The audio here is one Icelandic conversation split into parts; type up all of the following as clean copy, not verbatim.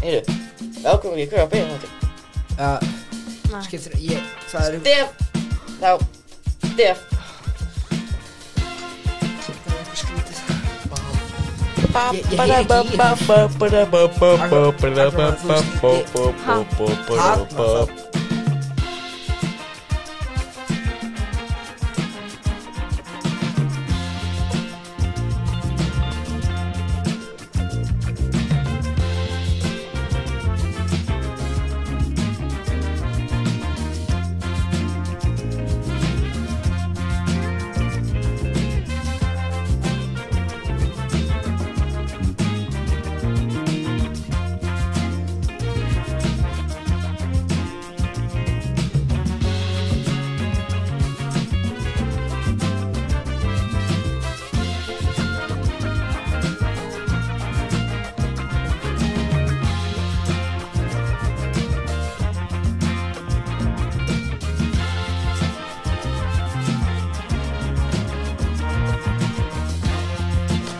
Heyrðu, ákveðum ekki hver að byrja þetta. Skiptir, það eru... Stef! Þá, Stef. Það er eitthvað skrítið.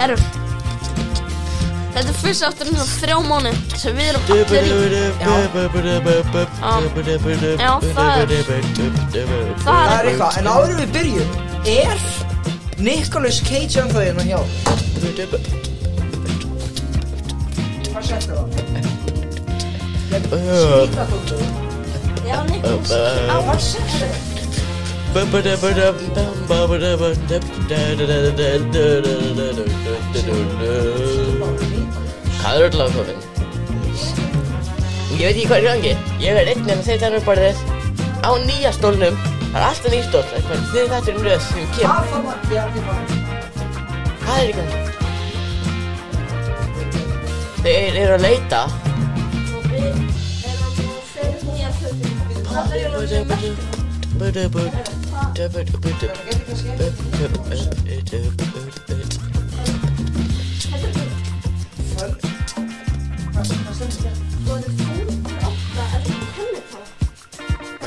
Herru, þetta fyrst aftur 3 mánuð sem við erum allir í. Já, það er eitthvað, en áður við byrjum, Nicolas Cage ennþá hérna hjá? Hvað settir það? Skítatóttur? Já, Nicolas Cage. Hvað settir það? Hvað er öll ákvöfin? Ég veit ekki hvað er í gangi. Ég einn að setja hann upp borðið á nýja stólnum. Það er alltaf ný stól. Þið þetta röð sem kemur. Hvað er í gangi? Þeir eru að leita.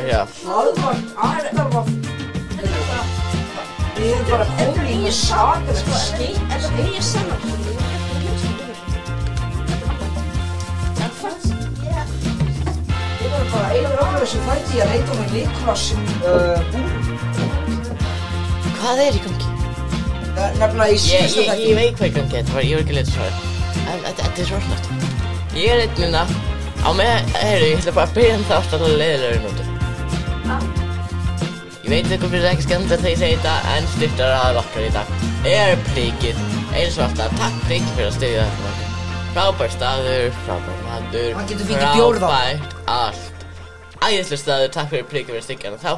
Já. Við erum bara komin í sagan Þetta er saman. Ég var bara einhver öflur sem fætti að leita með Nicolas Hvað er í gangi? Nefnilega í síðasta þætti. Ég veit hvað í gangi, ég var ekki að leita svara. En þetta er rosalegt. Ég einn minna á með, ég ætla bara að byrja þátt alveg leiðilegur nótu. Ég veit eitthvað fyrir ekki skemmtilegt þegar ég segi þetta, en styrtar að okkar í dag plikið, eins og alltaf. Takk Priki fyrir að styðja þetta. Frábær staður, frábær matur, frábært allt. Æðislegur staður, takk fyrir Priki fyrir að styðja hana þá.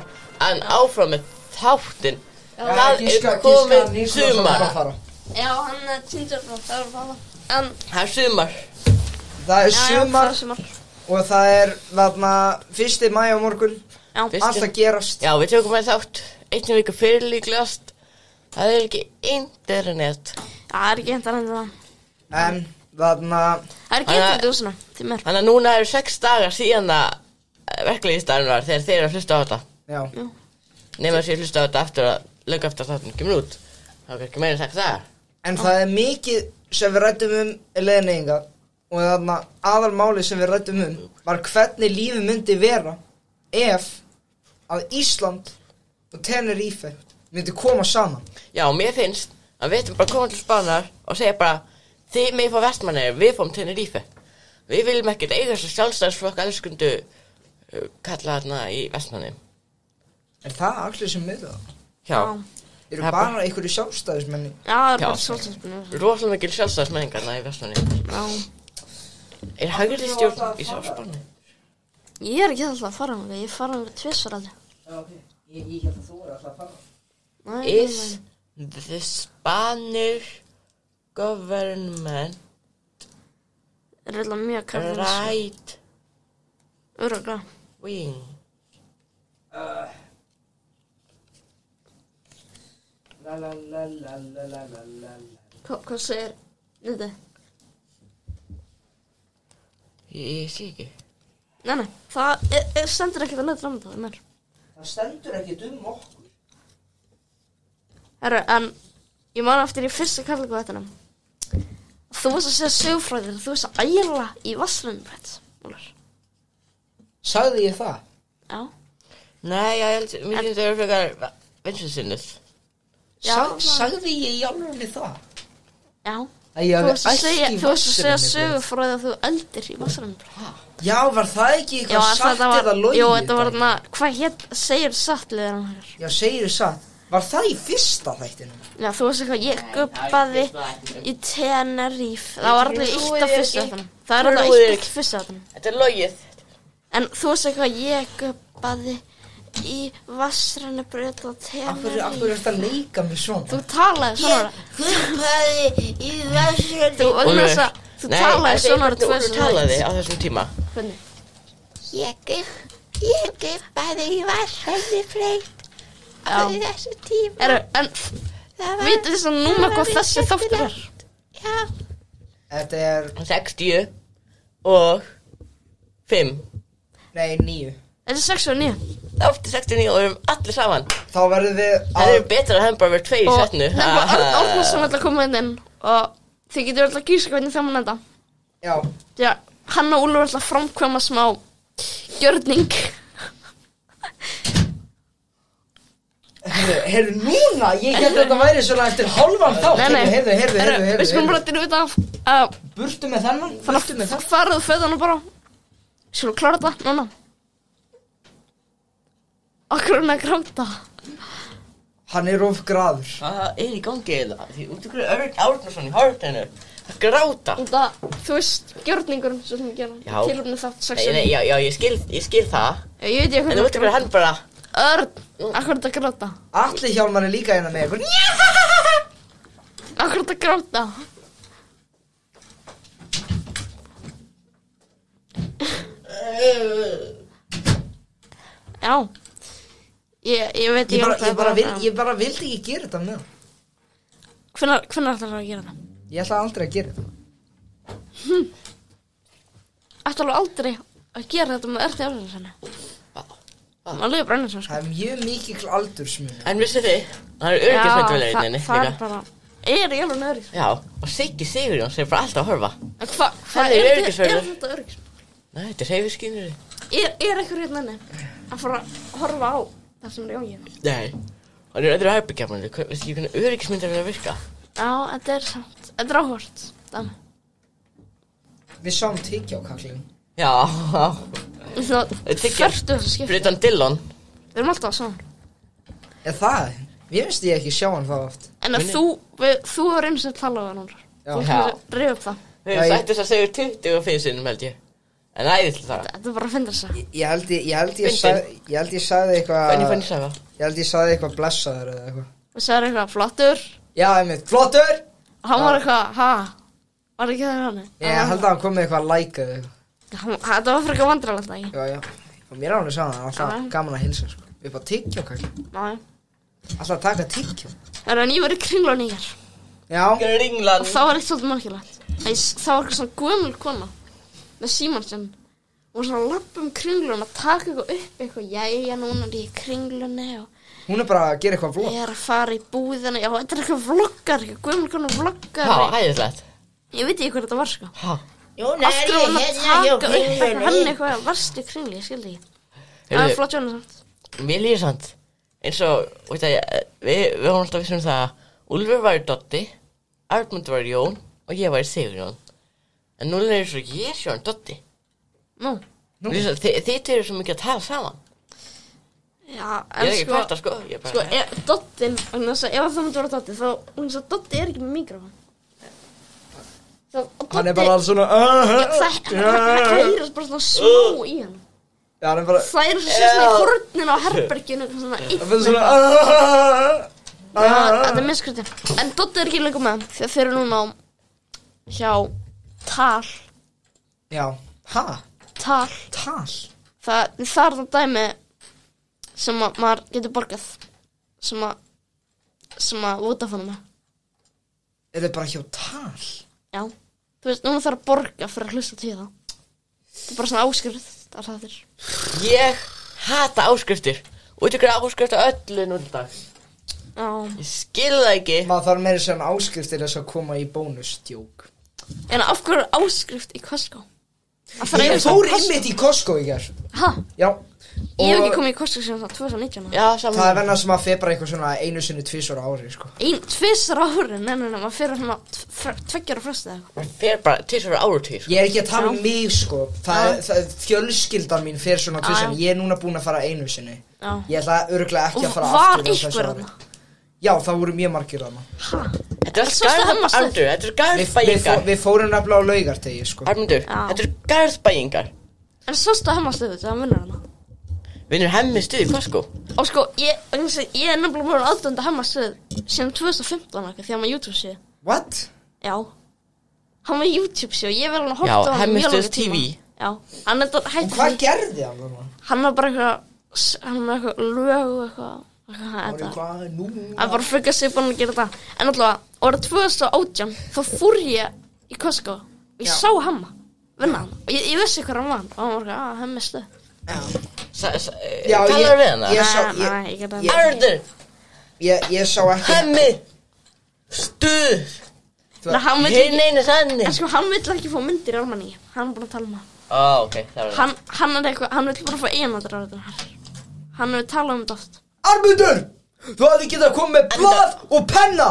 En áfram með þáttinn, það komið sumar. Já, hann týndur frá, það var það. En það sumar. Það sumar og það þarna 1. maí á morgun. Allt að gerast. Já, við tökum með þátt 1 viku fyrir líklegast. Það er ekki internet. Það er ekki internet það. En þarna það er ekki internet úr svona, því mér. Þannig að núna eru 6 dagar síðan að verklegisdagurinn var þegar þeir eru að hlusta á þetta. Já. Nema að sé hlusta á þetta eftir að lögga eftir að þátturinn kemur út. Það er ekki meira sagt það. En það er mikið sem við ræddum leiðneyinga og þarna aðalmálið sem við ræddum var hvernig lífið myndi vera ef að Ísland og Tenerife myndi koma saman. Já, mér finnst að við ættum bara að koma til Spánar og segja bara þið megið fá Vestmannaeyjar, við fáum Tenerife. Við viljum ekkert eiga þess að sjálfstæðisflokk elskundu kalla þarna í Vestmannaeyjum. Er það allir sem með það? Já. Eru bara einhverju sjálfstæðismenni? Já, það er bara sjálfstæðismenni. Rosalega mikil sjálfstæðismenningarna í Vestmannaeyjum. Já. Er hægri stjórn í Spáni? Ég er ekki alltaf að fara með, ég fara með 2 aldrei. Já, ok. Ég held að þú alltaf að fara. Is the Spanish government mjög right Örugglega. wing? Hvað segir þetta? Ég sé ekki. Nei, það stendur ekkert að neitt fram það mér. Það stendur ekkert okkur. Herru, en ég man eftir í fyrsta kærleiku þættinum. þú varst að segja sögufræðir, þú varst að æla í vatnsrennibrett, Úlfur. Sagði ég það? Já. Nei, ég held, mér finnst það frekar vinsinsinnið. Sagði ég í alveg það? Já. Að ég Þú varst að hafi segja, ælt í þú varst að segja vatnsrennibraut. sögufræði að þú eldir í vatnsrennibrett. Já, var það ekki eitthvað satt eða logið? Jú, þetta var þarna, hvað segir satt liður hann hér? Já, segir satt. Var það í fyrsta þættinu? Já, þú veist eitthvað, ég gubbaði í Tenerife. Það var allir illt á fyrsta þáttunum. Það er alveg illt fyrsta þáttunum. Þetta er logið. En þú veist eitthvað, ég gubbaði í vatnsrennibraut á Tenerife. Af hverju ertu að leika mig svona? Þú talaði svona. Gubbaði í vatnsrennibraut. Þú talaði svona ára 2001. Þú talaði á þessum tíma. Hvernig? Ég gubbaði í vatnsrennibraut á þessu tíma. En vitið þess að núna hvað þessi þáttur er? Já. Þetta er, 60 og 5. nei, 9. Þetta er 6 og 9. Þáttur 69 og við erum allir saman. Þá verðum við Það er betra að hefum bara verið 2 í setnu. Nefnilega Örn Árnason ætla að koma inn og þið getur alltaf að gíska hvernig það mun enda. Já. Já, hann og Úlfur ætla að framkvæma smá gjörning. Heyrðu, núna, ég held að þetta væri svona eftir hálfan þátt. Heyrðu. Við skulum bara til út af Burtu með þennan, burtu með þennan. farið föðunum bara. Við skulum klára þetta núna. Akkur hann að gráta. Hann er of graður. Það er í gangi eða. Því út ykkur Örn Árnason í hártinu. Það gráta. Og það, þú veist, gjörningurinn sem við gera. Já. Tilöfni þátt 6 Nei, já, ég skil það. Ég veit ég En þú veit ykkur hann bara. Örn, akkur er þetta að gráta? Atli Hjálmar er líka hérna með ykkur. Akkur er þetta að gráta? Já. Ég veit Ég bara vildi ekki gera þetta með hann. Hvenær ætlar það að gera það? Ég ætla aldrei að gera þetta. Ætlar þú aldrei að gera þetta með Örn Árnason? Það líður bara eins og sko. Það er mjög mikil aldursmun. En vissu þið, það er öryggismyndavélinni það er bara, í alveg öryggis. Já, og Siggi Sigurjóns er bara alltaf að horfa. En hvað Hann er öryggisvörður. Er þetta öryggis? Nei, þetta er hreyfiskynjari. Er einhver hérna inni að fara að horfa á það sem er í ógið? Nei, hann er öðru herbyggjarmanni. Veistu ekki hvernig öryggismyndavélar virka? Já, þetta er samt. Þetta er áhvert. Dæmi. Við sáum tyggja á kakling. Já, Það tyggja. ferstu þess að skipta. Fyrir utan Dillon. Við erum alltaf saman. Er það? Ég finnst ég ekki sjá hann það oft. En að þú er eins og tala á það núna. Þú Já. ætlar að rifja upp það. Við hefum sagt þess að segja 25 sinnum held ég. En æðislega það. Þetta er bara að finna þess að. Ég held ég sagði eitthvað. Hvernig fann ég saga? Ég held ég sagði eitthvað blessaður eða eitthvað. Við sagðum eitthvað flottur. Já, einmitt, flottur! Og hann var eitthvað, var ekki það hann? Ég held að hann kom með eitthvað like eða eitthvað. Þetta var frekar vandræðilegt, ekki? Já. Og mér er alveg saman, það var alltaf gaman að hilsa, sko. Upp á tyggjó, kakling. Já. Alltaf að taka tyggjó. En ég var í Kringlunni í hér. Já. Kringlan. Og það var eitt svolítið merkilegt. Það var eitthvað svona gömul kona með símann sinn. Hún var svona að labba Kringluna, taka eitthvað upp eitthvað. Jæja, núna er ég í Kringlunni og Hún er bara að gera eitthvað vlogg. ég er að fara í búðina. Já, þetta er eitthvað vloggar, eitthvað gömul kona vloggar. Já, æðislegt. Ég veit ekki hvað þetta var, sko. Já. Núna Af hverju var hún að taka upp eitthvað hann Kringlunni. eitthvað varst í Kringli, ég skildi ekki. Það Heyrðu, var flott jónu samt. mér líður samt. Eins og, veit það, við höfum alltaf vissum það að Úlfur var í Doddi, Arnmund var í Jón og ég var í Sigurjón. En nú er það svo ég er Jón Doddi. Nú. Þið eru svo mikið að tala saman. Já, Ég er ekki hvert að sko. Ég er bara... Sko, Dottin, ef það myndi vera Dotti, þá, Dotti er ekki með mikrofón. Hann er bara alls svona Það heyrast bara svona smá í hann. Já, hann er bara Það er svona í hornin á herberginu svona Það er svona þetta er miskriti. En Dotti er ekki lengur með því að þeir eru núna á hjá Tal. Já, Tal. Það er það dæmi sem að maður getur borgað sem að Vodafone með. Er þið bara hjá Tal? Já. Þú veist, núna þarf að borga fyrir að hlusta til það. Það er bara svona áskrift að það er. Ég hata áskriftir. Og þú ykkur áskrifta öllu núna dag. Já. Ég skil það ekki. Maður þarf meira sem áskriftir þess að koma í bónusdjók. En af hverju áskrift í Costco? Ég fór einmitt í Costco í gær. Hæ? Já. Ég hef ekki komið í Costco síðan 2019. Já, saman. Það venna sem að fer bara eitthvað svona 1 sinni 2 ári, sko. 2 ári? Nei, maður fer svona 2 ára fresti eða eitthvað. Man fer bara 2 áratugir, sko. Ég er ekki að tala mig, sko. Fjölskyldan mín fer svona 2 sinni. Ég er núna búin að fara 1 sinni. Já. Ég ætla örugglega ekki að fara aftur. Var einhver þarna? Já, það voru mjög margir þarna. Þetta er garðbæingar. Við fórum nefnilega á Laugartegi, sko. Armundur, þetta er garðbæingar. En sástu að Hemmastöðu þegar hann vinnur hana? Vinnur Hemmi stuð í Costco? Og sko, ég er nefnilega búin aðdönda Hemmastöðu síðan 2015 ekki, því hann var YouTube-síðu. What? Já. Hann var YouTube-síðu og ég vil hann að horta á hann Hemmi mjög stuð langa tíma. TV. Já. Hann er þetta hætti. Og hvað gerði hann þarna? Hann var bara eitthvað lög og eitthvað. Hann bara frikað sig búin að gera þetta. En alltaf, árið 2018 þá fór ég í Costco og ég sá Hemma vinna hann. Og ég vissi hvað hann var. Og hann var eitthvað, Hemmi stuð. Talar við hana? Armundur! Ég sá ekki. Hemmi! Stuð! Hinn einu sannig. En sko, hann vill ekki fá myndir í almenningi. Hann er búin að tala um það. Ok, það er það. Hann er eitthvað, hann vill bara fá einandur á þetta. Hann hefur talað um þetta oft. Armundur! Þú hafði getað að koma með blað og penna!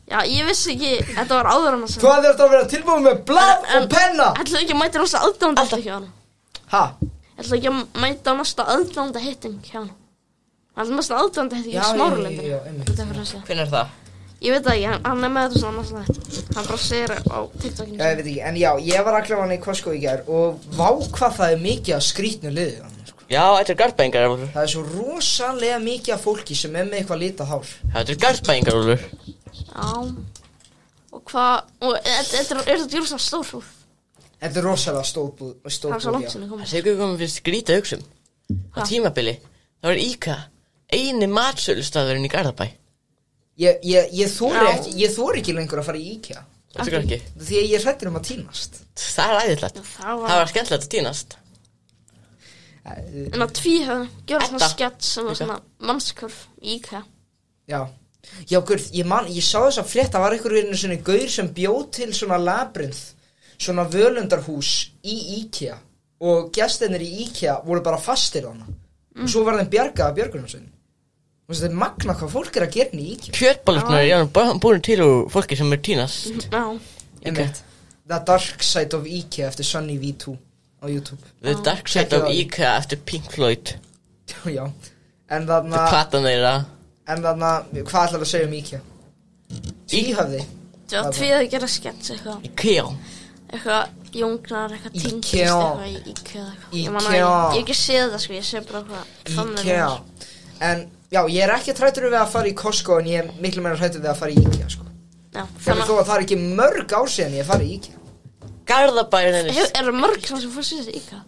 Já, ég vissi ekki, þetta var áður hann að segja. Þú hafði að vera tilbúin með blað og penna! Ætlaðu ekki að mæta næsta aðdáanda hitting hjá hann? Hæ? Ætlaðu ekki að mæta næsta aðdáanda hitting hjá hann? Það er næsta aðdáanda hitting hjá Smáralindinni. Hvernig er það? Ég veit það ekki, hann er með þetta svona næsta þetta. Hann bara segir á TikTokinu. Já, ég veit ekki, en já, ég var að klefa hann í Costco í gær og vá hvað það er mikið að skrýtnu liðið hann. Já, þetta er garðbæingar, Úlfur. Það er svo rosalega mikið af fólki sem er með eitthvað litað hár. Þetta er garðbæingar, Úlfur. Já. Og hvað, og er þetta júrsa stór húð? Þetta er rosalega stór búð, Það er svo langt sinni komið. Það sé ekki komið fyrir skrýta hugsum. Á tímabili, það var ICA, eini matsölustafurinn í Garðabæ. Ég þori ekki lengur að fara í IKEA. Þetta er ekki. Því að ég hrættur að týnast. Það er æðislegt. Það var skemmtilegt að týnast. En að tvíhöfn, gjör svona skett sem var svona mannskvörf í IKEA. Já, Gurð, ég sá þess að frétta, var einhverjum svona gaur sem bjóð til svona labyrinth, svona völundarhús í IKEA og gestirnir í IKEA voru bara fastir þarna og svo var þeim bjargað af björgunum sinni. Þetta er magna hvað fólk er að gera í IKEA. Kjötbollunar er búin til úr fólki sem er týnast. Já. The Dark Side of IKEA eftir Sunny V2 á YouTube. The Dark Side of IKEA eftir Pink Floyd. Já, en þarna... Þetta platan þeirra. En þarna, hvað ætlar að segja um IKEA? Tvíhöfði. Já, tvíhöfði gera skets eitthvað. IKEA. Eitthvað jóngnar, eitthvað týndist eitthvað í IKEA eitthvað. Ég hef ekki séð það sko, ég sé bara eitthvað. IKEA. En, já, ég er ekki hræddur við að fara í Costco en ég er miklu meira hræddur við að fara í IKEA sko. Já. Þannig þó að það er ekki mörg ár síðan ég fara í IKEA. Garðabærin er það mörg sem fór síðast í IKEA?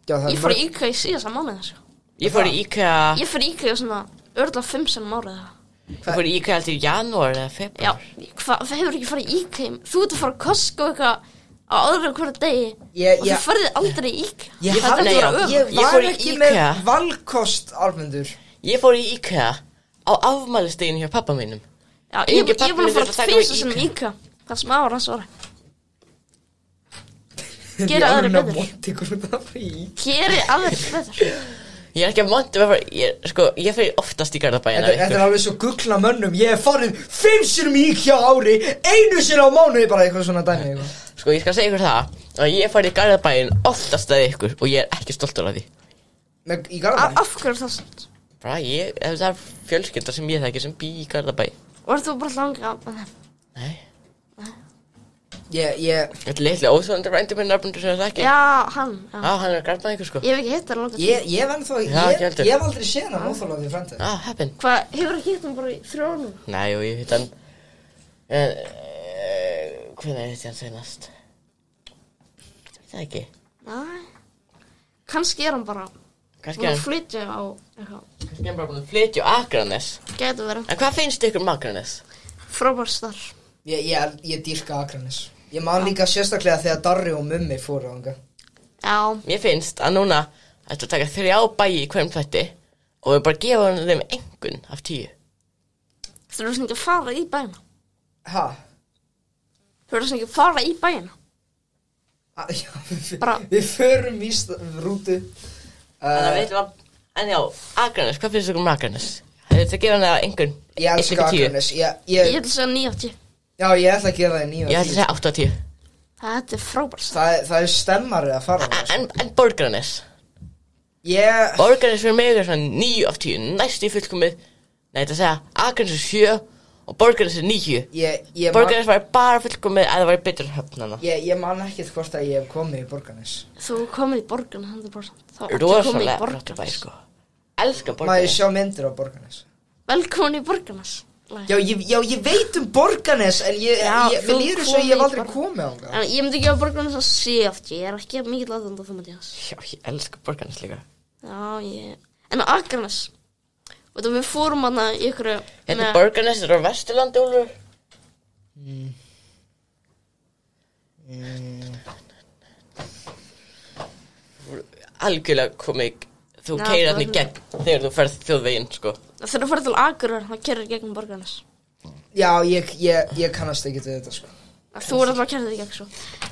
Já, það er ég fór í IKEA í síðasta mánuði sko. Ég fór í IKEA svona örgulega 5 sinnum árið það. Ég fór í IKEA alltaf í janúar eða februar. Já, það hefur ekki farið í IKEA. Þú ert að fara að Costco eitthvað á öðru hverju degi og þú farið aldrei í IKEA. Ég var ekki með valkost, Armundur. Ég fór í IKEA á afmælisdeginu hjá pappa mínum. Já, ég er búin að fara 2 sinnum í IKEA. Það sem ára hans ára. Geri aðri betur. Geri aðri betur. Ég er ekki að monta ég fer oftast í Garðabæina. Þetta er alveg svo guggla mönnum. Ég hef farið 5 sinnum í IKEA ári, 1 sinni á mánuði, bara eitthvað svona dæmi eitthvað. Sko, ég skal segja ykkur það að ég farið í Garðabæin oftast að ykkur og ég er ekki stoltur af því. Í Garðabæin? Af hverju það svona? Bara það er fjölskylda sem ég þekki sem bý í Garðabæ. Og ert þú bara langa með þeim? Nei. Þetta er litli óþólandi frændi minn Armundur sem það ekki. Já, hann. Já, hann er Garðabæingur sko. Ég hef ekki hitt hann langa tíma. Ég hef aldrei séð hann óþólandi frændi. Já, heppin. Hvað, hefur ekki hitt hann bara í 3 árum? Nei, og ég hitt hann hvernig hitt ég hann seinast? Ég veit það ekki. Nei. Kannski er hann bara búin að flytja á eitthvað. Kannski er hann bara búin að flytja á Akranes. Gæti verið. En hvað finnst ykkur um Akranes? Frábær starf. Ég dýrka Akranes. Ég man líka sérstaklega þegar Darri og Mummi fóru ánga. Já. Mér finnst að núna ætla að taka 3 bæi í hverjum þætti og við bara gefa þeim einhvern af 10. Þú verður sem ekki að fara í bæina. Hæ? Þú verður sem ekki að fara í bæina. Við förum í rútu. Þannig að veitum að, en já, Akranes, hvað finnst ykkur Akranes? Það gefa hann það einhvern. Ég elska Akranes. Ég ætla að segja 9/10. Já, ég ætla að gera það 9/10. Ég ætla að segja 8/10. Þetta frábært. Það stemmari að fara. En Borgarnes? Borgarnes fyrir mig svona 9/10, næst í fullkomið. Nei, þetta segja Akranes 7 og Borgarnes 9. Borgarnes var bara fullkomið að það var betur höfnana. Ég man ekkert hvort að ég hef komið í Borgarnes. Þú komið í Borgarnes 100%. Rosalega flottur bæ, sko. Elskar Borgarnes. Má ég sjá myndir á Borgarnes? Velkomin í Borgarnes. Já, ég veit Borgarnes, en mér líður svo ég hef aldrei komið á það. En ég myndi gefa Borgarnes að 7/10, ég ekki mikið aðdönd á það með þess. Já, ég elskar Borgarnes líka. Já, en á Akranes, veitum við fórum hana í ykkur. Þetta Borgarnes á Vesturlandi, Úlfur? Algjörlega komið, þú keyrir hann í gegn þegar þú ferð þjóðveginn, sko. Þegar þú ferð til Akureyrar, þá keyrir gegnum Borgarnes. Já, ég kannast ekki til þetta, sko. Þú alltaf að keyra þetta í gegn, svo.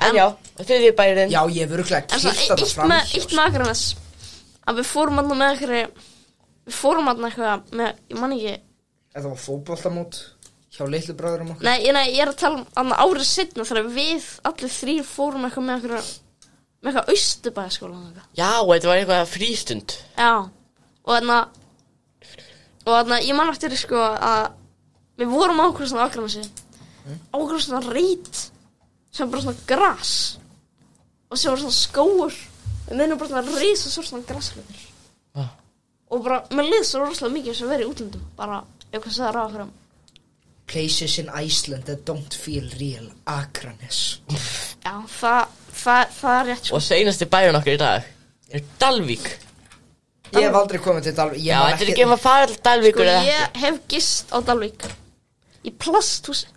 En já, þriðji bærinn. Já, ég hef örugglega keyrt þetta fram. Eitt með Akranes, að við fórum hana með eitthvað, með, ég man ekki. Þetta var fótboltamót hjá litlu bræðurum okkur. Nei, ég að tala um árið seinna þegar við allir þrír fórum eitthvað með eitthvað Austurbæjarskóla. Já, þetta var eitthvað frístund. Já, og þarna, ég man eftir sko að við vorum á okkur svona Akranesi, á okkur svona reit sem bara svona gras og sem var svona skóur, við nefnum bara svona risa svona grasflötur. Og bara, mér liði svo rosalega mikið sem verið í útlöndum, bara, eitthvað sagði ráða fyrir. Places in Iceland that don't feel real, Akranes. Já, það rétt sko. Og seinasti bærinn okkar í dag Dalvík. Ég hef aldrei komið til Dalvík. Já, þetta ekki að fara til Dalvíkur eða ekki. Ég hef gist á Dalvík í plasthúsi.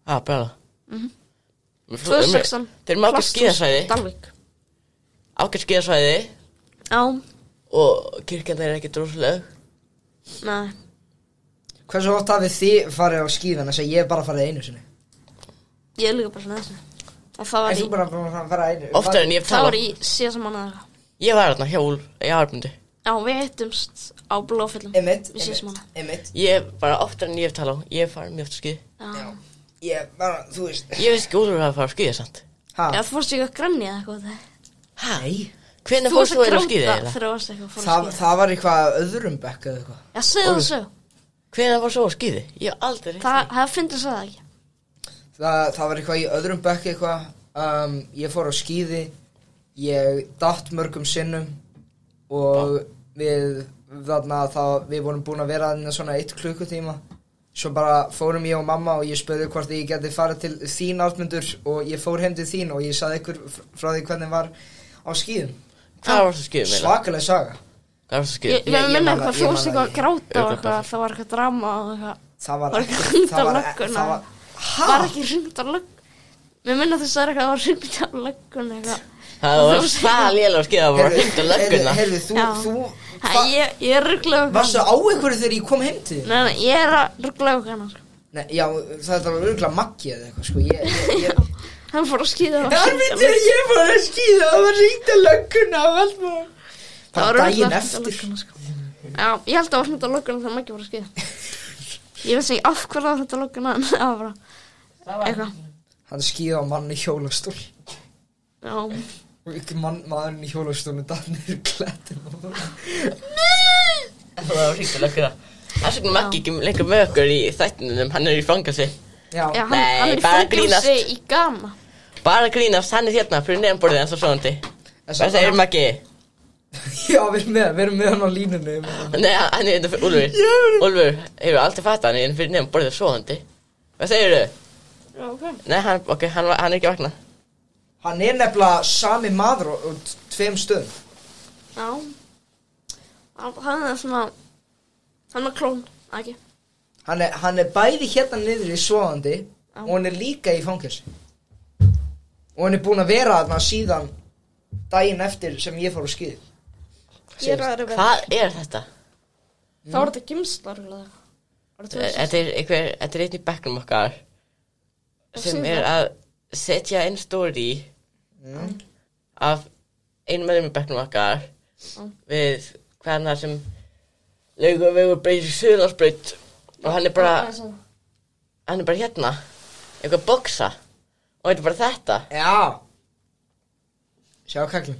Bræða. 2016. Þeir eru með ákveð skíðasvæði. Dalvík. Ákveð skíðasvæði. Já. Og kirkjan er ekki drosleg. Nei. Hversu oft hafið þið farið á skíðan? Þess að ég hef bara farið einu sinni. Ég er líka bara svona þessu. Það var þú bara fara einu? Oftar en ég hef talað. Það var í síðasta mánuð. Ég var þarna hjá í Ármundi. Já, við hittumst á Blófellum. Einmitt. Ég bara oftar en ég hef talað. Ég hef farið mjög oft á skíði. Já. Ég bara, þú veist. Ég veist ekki Úlfur að fara á skíði samt. Já, þú fórst ekki að grenja eða eitthvað. Hæ? Hvernig fórst þú á skíði? Það var eitthvað öðrum bekk eða eitthvað. Já, segðu það svo. Hvernig fórst þú á skíði? Ég hef aldrei reynt því. Það finnst það ekki. Það var eitthvað í öðrum bekk eitthvað. Ég fór á skíði. Ég datt mörgum sinnum. Og við vorum búin að vera þarna svona 1 klukkutíma. Svo bara fórum ég og mamma og ég spurði hvort ég geti farið til þín Ármundur. Og ég fór heim til þín og ég sagði ykkur frá því hvernig var á skíðum. Hvað varst þú skíðum? Svakaleg saga. Hvað varst þú skíðum? Ég minna eitthvað fórst eitthvað að gráta og eitthvað, það var eitthvað drama og eitthvað. Það var ekki hringt á lögguna. Var ekki hringt á lögguna. Mér minna þess að það var hringt á lögguna eitthvað. Það var lélega skíða að var hringt á lögguna. Heyrðu, ég er rugglega. Varstu á einhverju þegar ég kom heim til þín? Nei, ég er rugglega hana. Nei, já, það var rugglega Maggi eða eitthvað, sko. Hann fór að skíða og ég fór að skíða og var hringt á lögguna og allt var. Það var daginn eftir. Já, ég held að það var hringt á lögguna þegar Maggi fór að skíða. Ég veist ekki af hverja þetta lögguna, en það var bara eitthvað. Hann skíða á manni í hjólastól. Já. Og ekki maðurinn í hjólastónu datt niður klettin. Það var hringt á lögguna. Það er Maggi ekki lengur með okkur í þættinum, hann í fangelsi. Já, hann er í fangelsi í Ghana. Bara grínast, hann hérna fyrir neðanborðið eins og svoandi. Hvað segir Maggi? Já, við erum með hann á línunni. Nei, hann er hérna fyrir Úlfur. Úlfur, hefur aldrei fattað, hann er hérna fyrir neðanborðið svoandi. Hvað segir þau? Já, ok. Nei, hann er ekki vaknað. Hann er nefnilega sami maður á 2 stöðum. Já. Hann er svona, hann er klón, ekki. Hann er bæði hérna niður í svoandi og hann er líka í fangelsi. Og hann er búinn að vera þarna síðan daginn eftir sem ég fór á skíði. Hvað er þetta? Það var þetta gimslar. Þetta er einn í bekknum okkar sem er að setja inn story af einum með þeim í bekknum okkar við hvernig sem Laugavegur breytir Suðurlandsbraut og hann er bara hérna eitthvað boxa og þetta er bara þetta Já Sjá kallum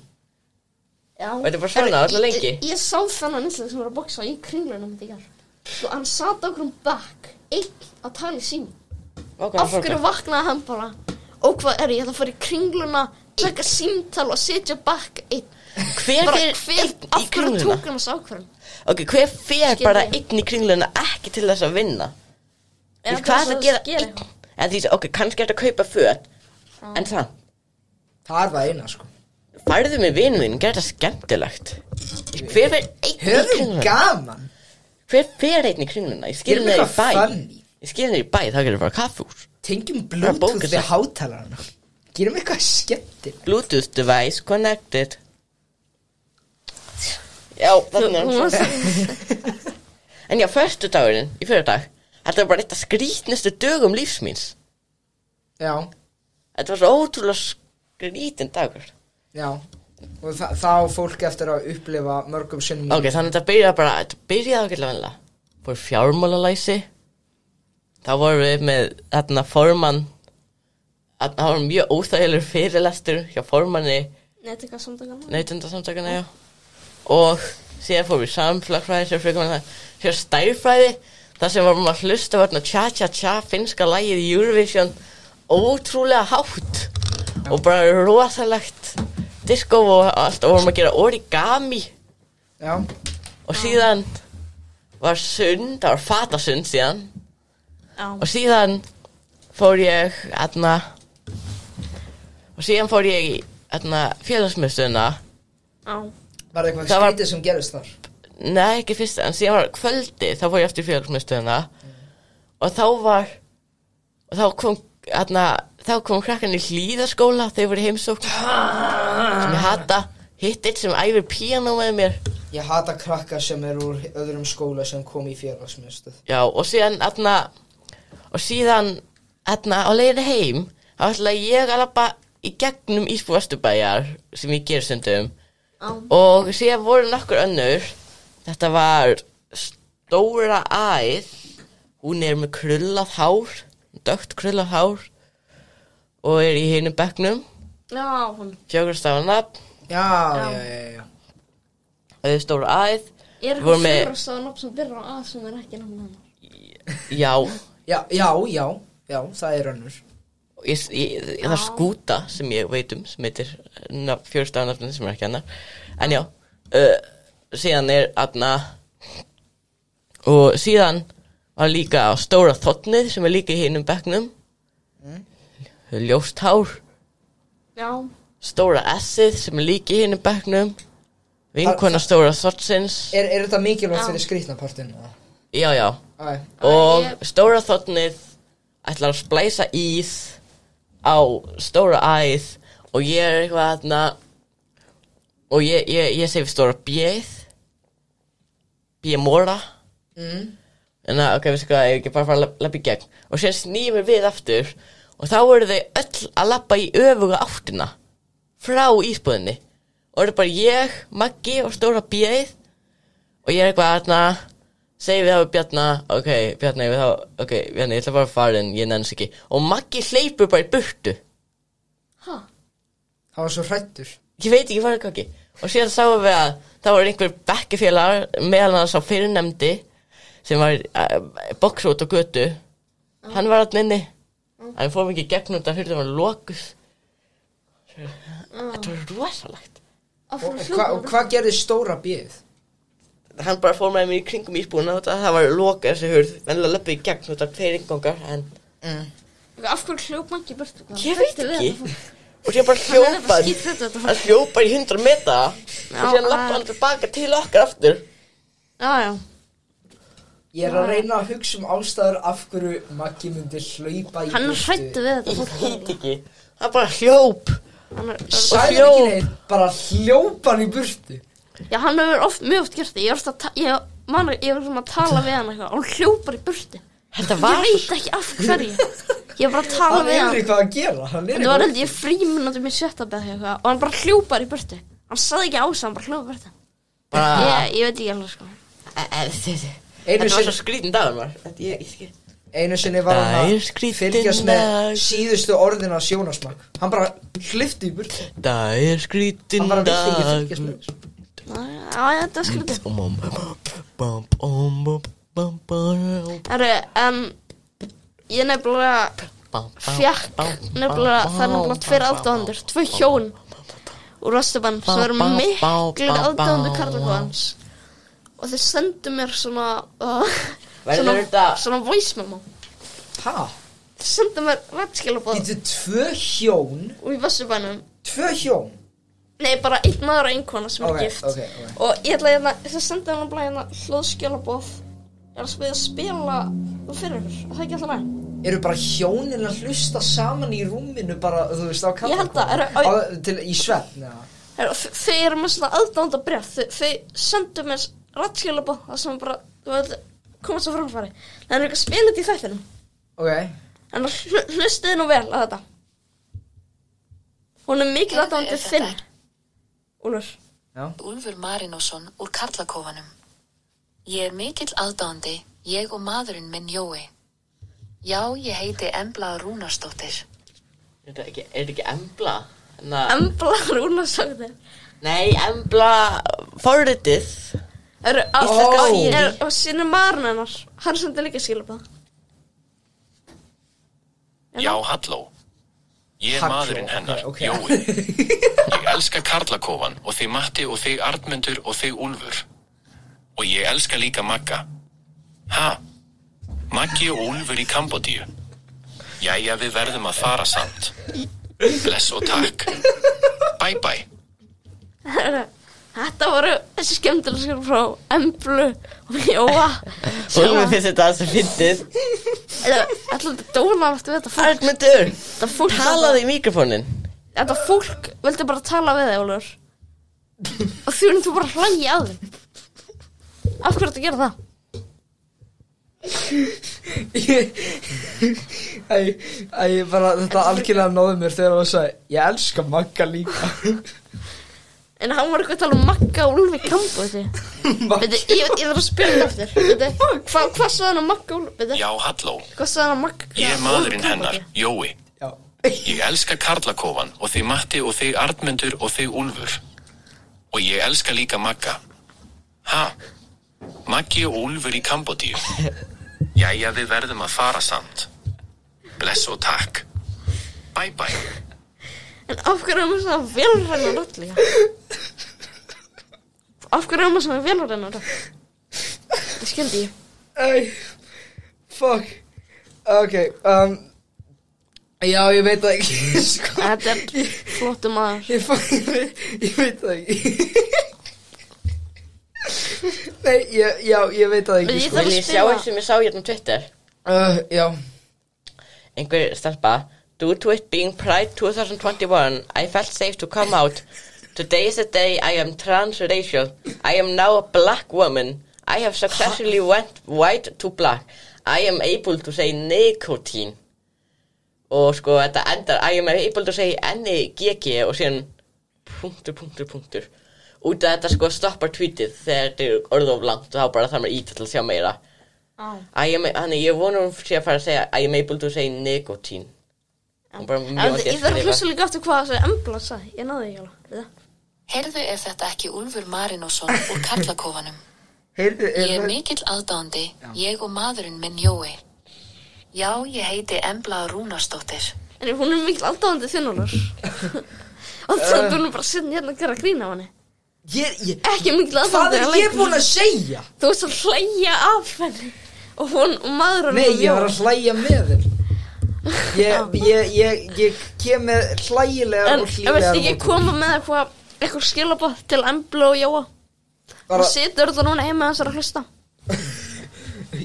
og þetta er bara svona alltaf lengi Ég sá þennan einstakling sem var að boxa í Kringlunum í gær og hann sat okkur bekk einn að tala í símann af hverju vaknaði hann bara og hvað ég ætla að fara í Kringluna taka símtal og setja bekk einn Hver af hverju tók hann þessu ákvörðun Ok, hver fer bara einn í Kringluna ekki til þess að vinna Hvað er það að gera einn En því, ok, kannski er þetta að kaupa föt En það Það var eina sko Færðu með vinum þín, gerð þetta skemmtilegt Hver fer einn í Höfum Kringluna gaman Hver fer einn í Kringluna Ég skil henni í bæ Það gerir bara kaffús Tengjum Bluetooth við hátalarana Gerum eitthvað skemmtilegt Bluetooth device connected Já, þannig En já, föstudagurinn í fyrradag Þetta var bara eitt af skrýtnustu dögum lífs míns Já Þetta var svo ótrúlega skrýtin dagur Já Og þá fólk eftir að upplifa mörgum sinnum Ok, þannig þetta byrjaði ágætlega venlega Fór fjármálalæsi Þá vorum við með þarna formann Það var mjög óþægilegur fyrirlestur hjá formanni Neytendasamtakana, já Og síðan fórum við samfélagsfræði Sér stærðfræði Það sem varum að hlusta var Cha-cha-cha finnska lagið í Eurovision Ótrúlega hátt Og bara rosalegt disco og allt Og vorum að gera origami Já Og síðan var sund Það var fatasund síðan Og síðan fór ég Og síðan fór ég í félagsmiðstöðina Var það eitthvað skrítið sem gerist þar? Nei, ekki fyrst, en síðan var kvöldi Þá fór ég eftir félagsmiðstöðina Og þá kom krakkan í Hlíðaskóla Þau voru í heimsókn Sem ég hata Hitt eitt sem æfir píanó með mér Ég hata krakka sem úr öðrum skóla sem kom í félagsmiðstöð Já, og síðan á leiðinni heim Þá ætlaði ég að labba í gegnum Ísbú Vesturbæjar Sem ég ger stundum Og síðan voru nokkur önnur Þetta var Stóra Æð Hún er með krullað hár Dökkt krullað hár Og er í hinum bekknum Já, hún 4 stafa nafn Já Stóra Æð Er eitthvað 4 stafa nafn sem byrjar á að sem er ekki nafn hennar Já, það er önnur Það er Skúta sem ég veit sem heitir 4 stafa nafn sem er ekki hennar En já Síðan er Og síðan var líka á Stóra Þotnið sem er líka í hinum bekknum Ljóst hár Já Stóra S-ið sem er líka í hinum bekknum Vinkona Stóra Þottsins Er þetta mikilvægt fyrir skrýtnapartinn? Já Og Stóra Þotnið ætlar að splæsa ís á Stóra Æð Og ég er eitthvað Og ég segi við Stóra B-ið B-móra En ok, veistu hvað, ég ekki bara fara að labba í gegn Og sér snýjum við við aftur Og þá eru þau öll að labba í öfuga áttina Frá ísbúðinni Og eru bara ég, Maggi og Stóra B-ið Og ég er eitthvað Segi við þá við Bjarna Bjarni, ég ætla bara að fara en ég nenns ekki Og Maggi hleypur bara í burtu Hæ? Það var svo hrættur Ég veit ekki hvað ekki Og síðan sáum við að það var einhver bekkjarfélagar Meðal hann sá fyrirnefndi Sem var boxa út á götu Hann var alltaf inni Hann fór mikið gegnum þetta hurðin var lokuð Þetta var rosalegt Og hvað gerði Stóra B-ið? Hann bara fór með mér í kringum ísbúðina Það var lokað þessi hurð Venlega löpum í gegn þetta 2 inngangar En Af hverju hljóp Maggi burt? Ég veit ekki Og síðan bara hljópar Hann hljópar í 100 metra Og síðan lappa hann tilbaka til okkar aftur Já Ég er að reyna að hugsa ástæður af hverju Maggi myndi hlaupa í burtu Hann er hræddur við þetta Ég veit ekki Það bara hljóp Sæður ekki neitt Bara hljópa hann í burtu Já, hann hefur mjög oft gert það Ég var að tala við hann eitthvað Og hann hljópar í burtu Ég veit ekki af hverju Ég bara tala við hann. Hann eitthvað að gera. Það var held ég frímínútum í sjötta beð eitthvað og hann bara hljópar í burtu. Hann sagði ekki á sig, hann bara hljópar í burtu. Ég veit ekki alveg sko. Þetta var svo skrýtin dagur maður. Ég skil. Einu sinni var hann að fylgjast með síðustu orðin af Sjónasmak. Hann bara hlifti í burt. Það skrýtin dagur. Hann bara vildi ekki fylgjast með þessu. Já, þetta skrýtin. Ég nefnilega fjekk nefnilega það nefnilega 2 aðdáendur, 2 hjón úr Vesturbænum sem eru miklir aðdáendur Karlakofans og þeir sendu mér svona voice memo. Hæ? Þeir sendu mér rætskilaboð. Þetta 2 hjón? Og í Vesturbænum. 2 hjón? Nei, bara 1 maður og 1 kona sem gift. Og ég ætla þeir sendu mér hérna hljóðskilaboð. Ég að spila fyrir ykkur. Það ekki alltaf næ. Eru bara hjónin að hlusta saman í rúminu bara, þú veist, á Karlakofan? Ég held það. Í svefn, já. Þeir eru með svona aðdáendabréf. Þeir sendu mér rætskilaboð það sem bara, þú veit, komast á framfæri. Það er eitthvað spilað í þættinum. Ok. En hlustiði nú vel að þetta. Hún er mikil aðdáandi þinn. Úlfur. Já. Úlfur Marinósson úr Karlakofanum. Ég mikill aðdáandi, ég og maðurinn minn Jói. Já, ég heiti Embla Rúnarsdóttir. Er þetta ekki Embla? Embla Rúnarsdóttir? Nei, Embla forritið. Og sínu maðurinn hennar, hann sendi líka skilabóð. Já, halló. Ég maðurinn hennar, Jói. Ég elska Karlakofan og þig Matti og þig Arnmundur og þig Úlfur. Og ég elska líka Magga. Ha? Maggi og Úlfur í Kambodíu. Jæja, við verðum að fara samt. Bless og takk. Bye bye. Þetta voru þessi skemmtilega frá Emblu og Jóa. Úlfur finnst þetta alls að fyndið. Þetta dóna aftur við þetta fólk. Arnmundur, talaðu í mikrofónin. Þetta fólk vildi bara tala við þig, Úlfur. Og þú bara hlægi að þeim. Af hverju þetta gera það? Bara þetta algjörlega náði mér þegar það sagði ég elska Magga líka. En hann var eitthvað að tala um Magga og Úlfi Kambodíu. Ég þarf að spila eftir. Hvað sagði hann um Magga og Úlfi? Já, halló. Hvað sagði hann um Magga? Ég er maðurinn hennar, Jói. Já. Ég elska Karlakofan og þig Matti og þig Arnmundur og þig Úlfur. Og ég elska líka Magga. Ha? Maggi og Úlfur í Kambodíu. Jæja, við verðum að fara samt. Bless og takk. Bye bye. En af hverju maður svona velræna rödd líka? Af hverju maður svona velræna rödd? Það skildi ég. Fuck. Ok, já, ég veit það ekki. Þetta er flottu maður. Ég veit það ekki. Nei, ég veit það ekki. Vil ég sjá eins sem ég sá hérna á Twitter? Já. Einhver stelpa. Due to it being Pride 2021, I felt safe to come out. Today is the day I am transracial. I am now a black woman. I have successfully went white to black. I am able to say nicotine. Og sko þetta endar I am able to say N-I-G-G og síðan punktur. Út af þetta sko stoppar tweetið þegar þetta er orðið of langt og þá bara það maður til að sjá meira. Þannig ég vonum sé að fara að segja I am able to say nicotine. Ég þarf að hlusta líka aftur hvað þessi Embla sagði. Ég náði ekki alveg. Heyrðu, er þetta ekki Úlfur Marinósson úr Karlakofanum? Ég er mikill aðdáandi, ég og maðurinn minn Jói. Já, ég heiti Embla Rúnarsdóttir. En hún er mikill aðdáandi þinn, Úlfur. Og það er hún bara að sinna hérna að gera grín af henni. Ekki mikill aðdáandi. Hvað er ég búin að segja? Þú veist að hlæja af henni. Og hún og maðurinn Nei, ég var að hlæja með henni. Ég kem með hlægilegar og hlýlegar. En veist ekki koma með eitthvað skilabóð til Emblu og Jóa? Hún situr þetta núna heima þess að hlusta.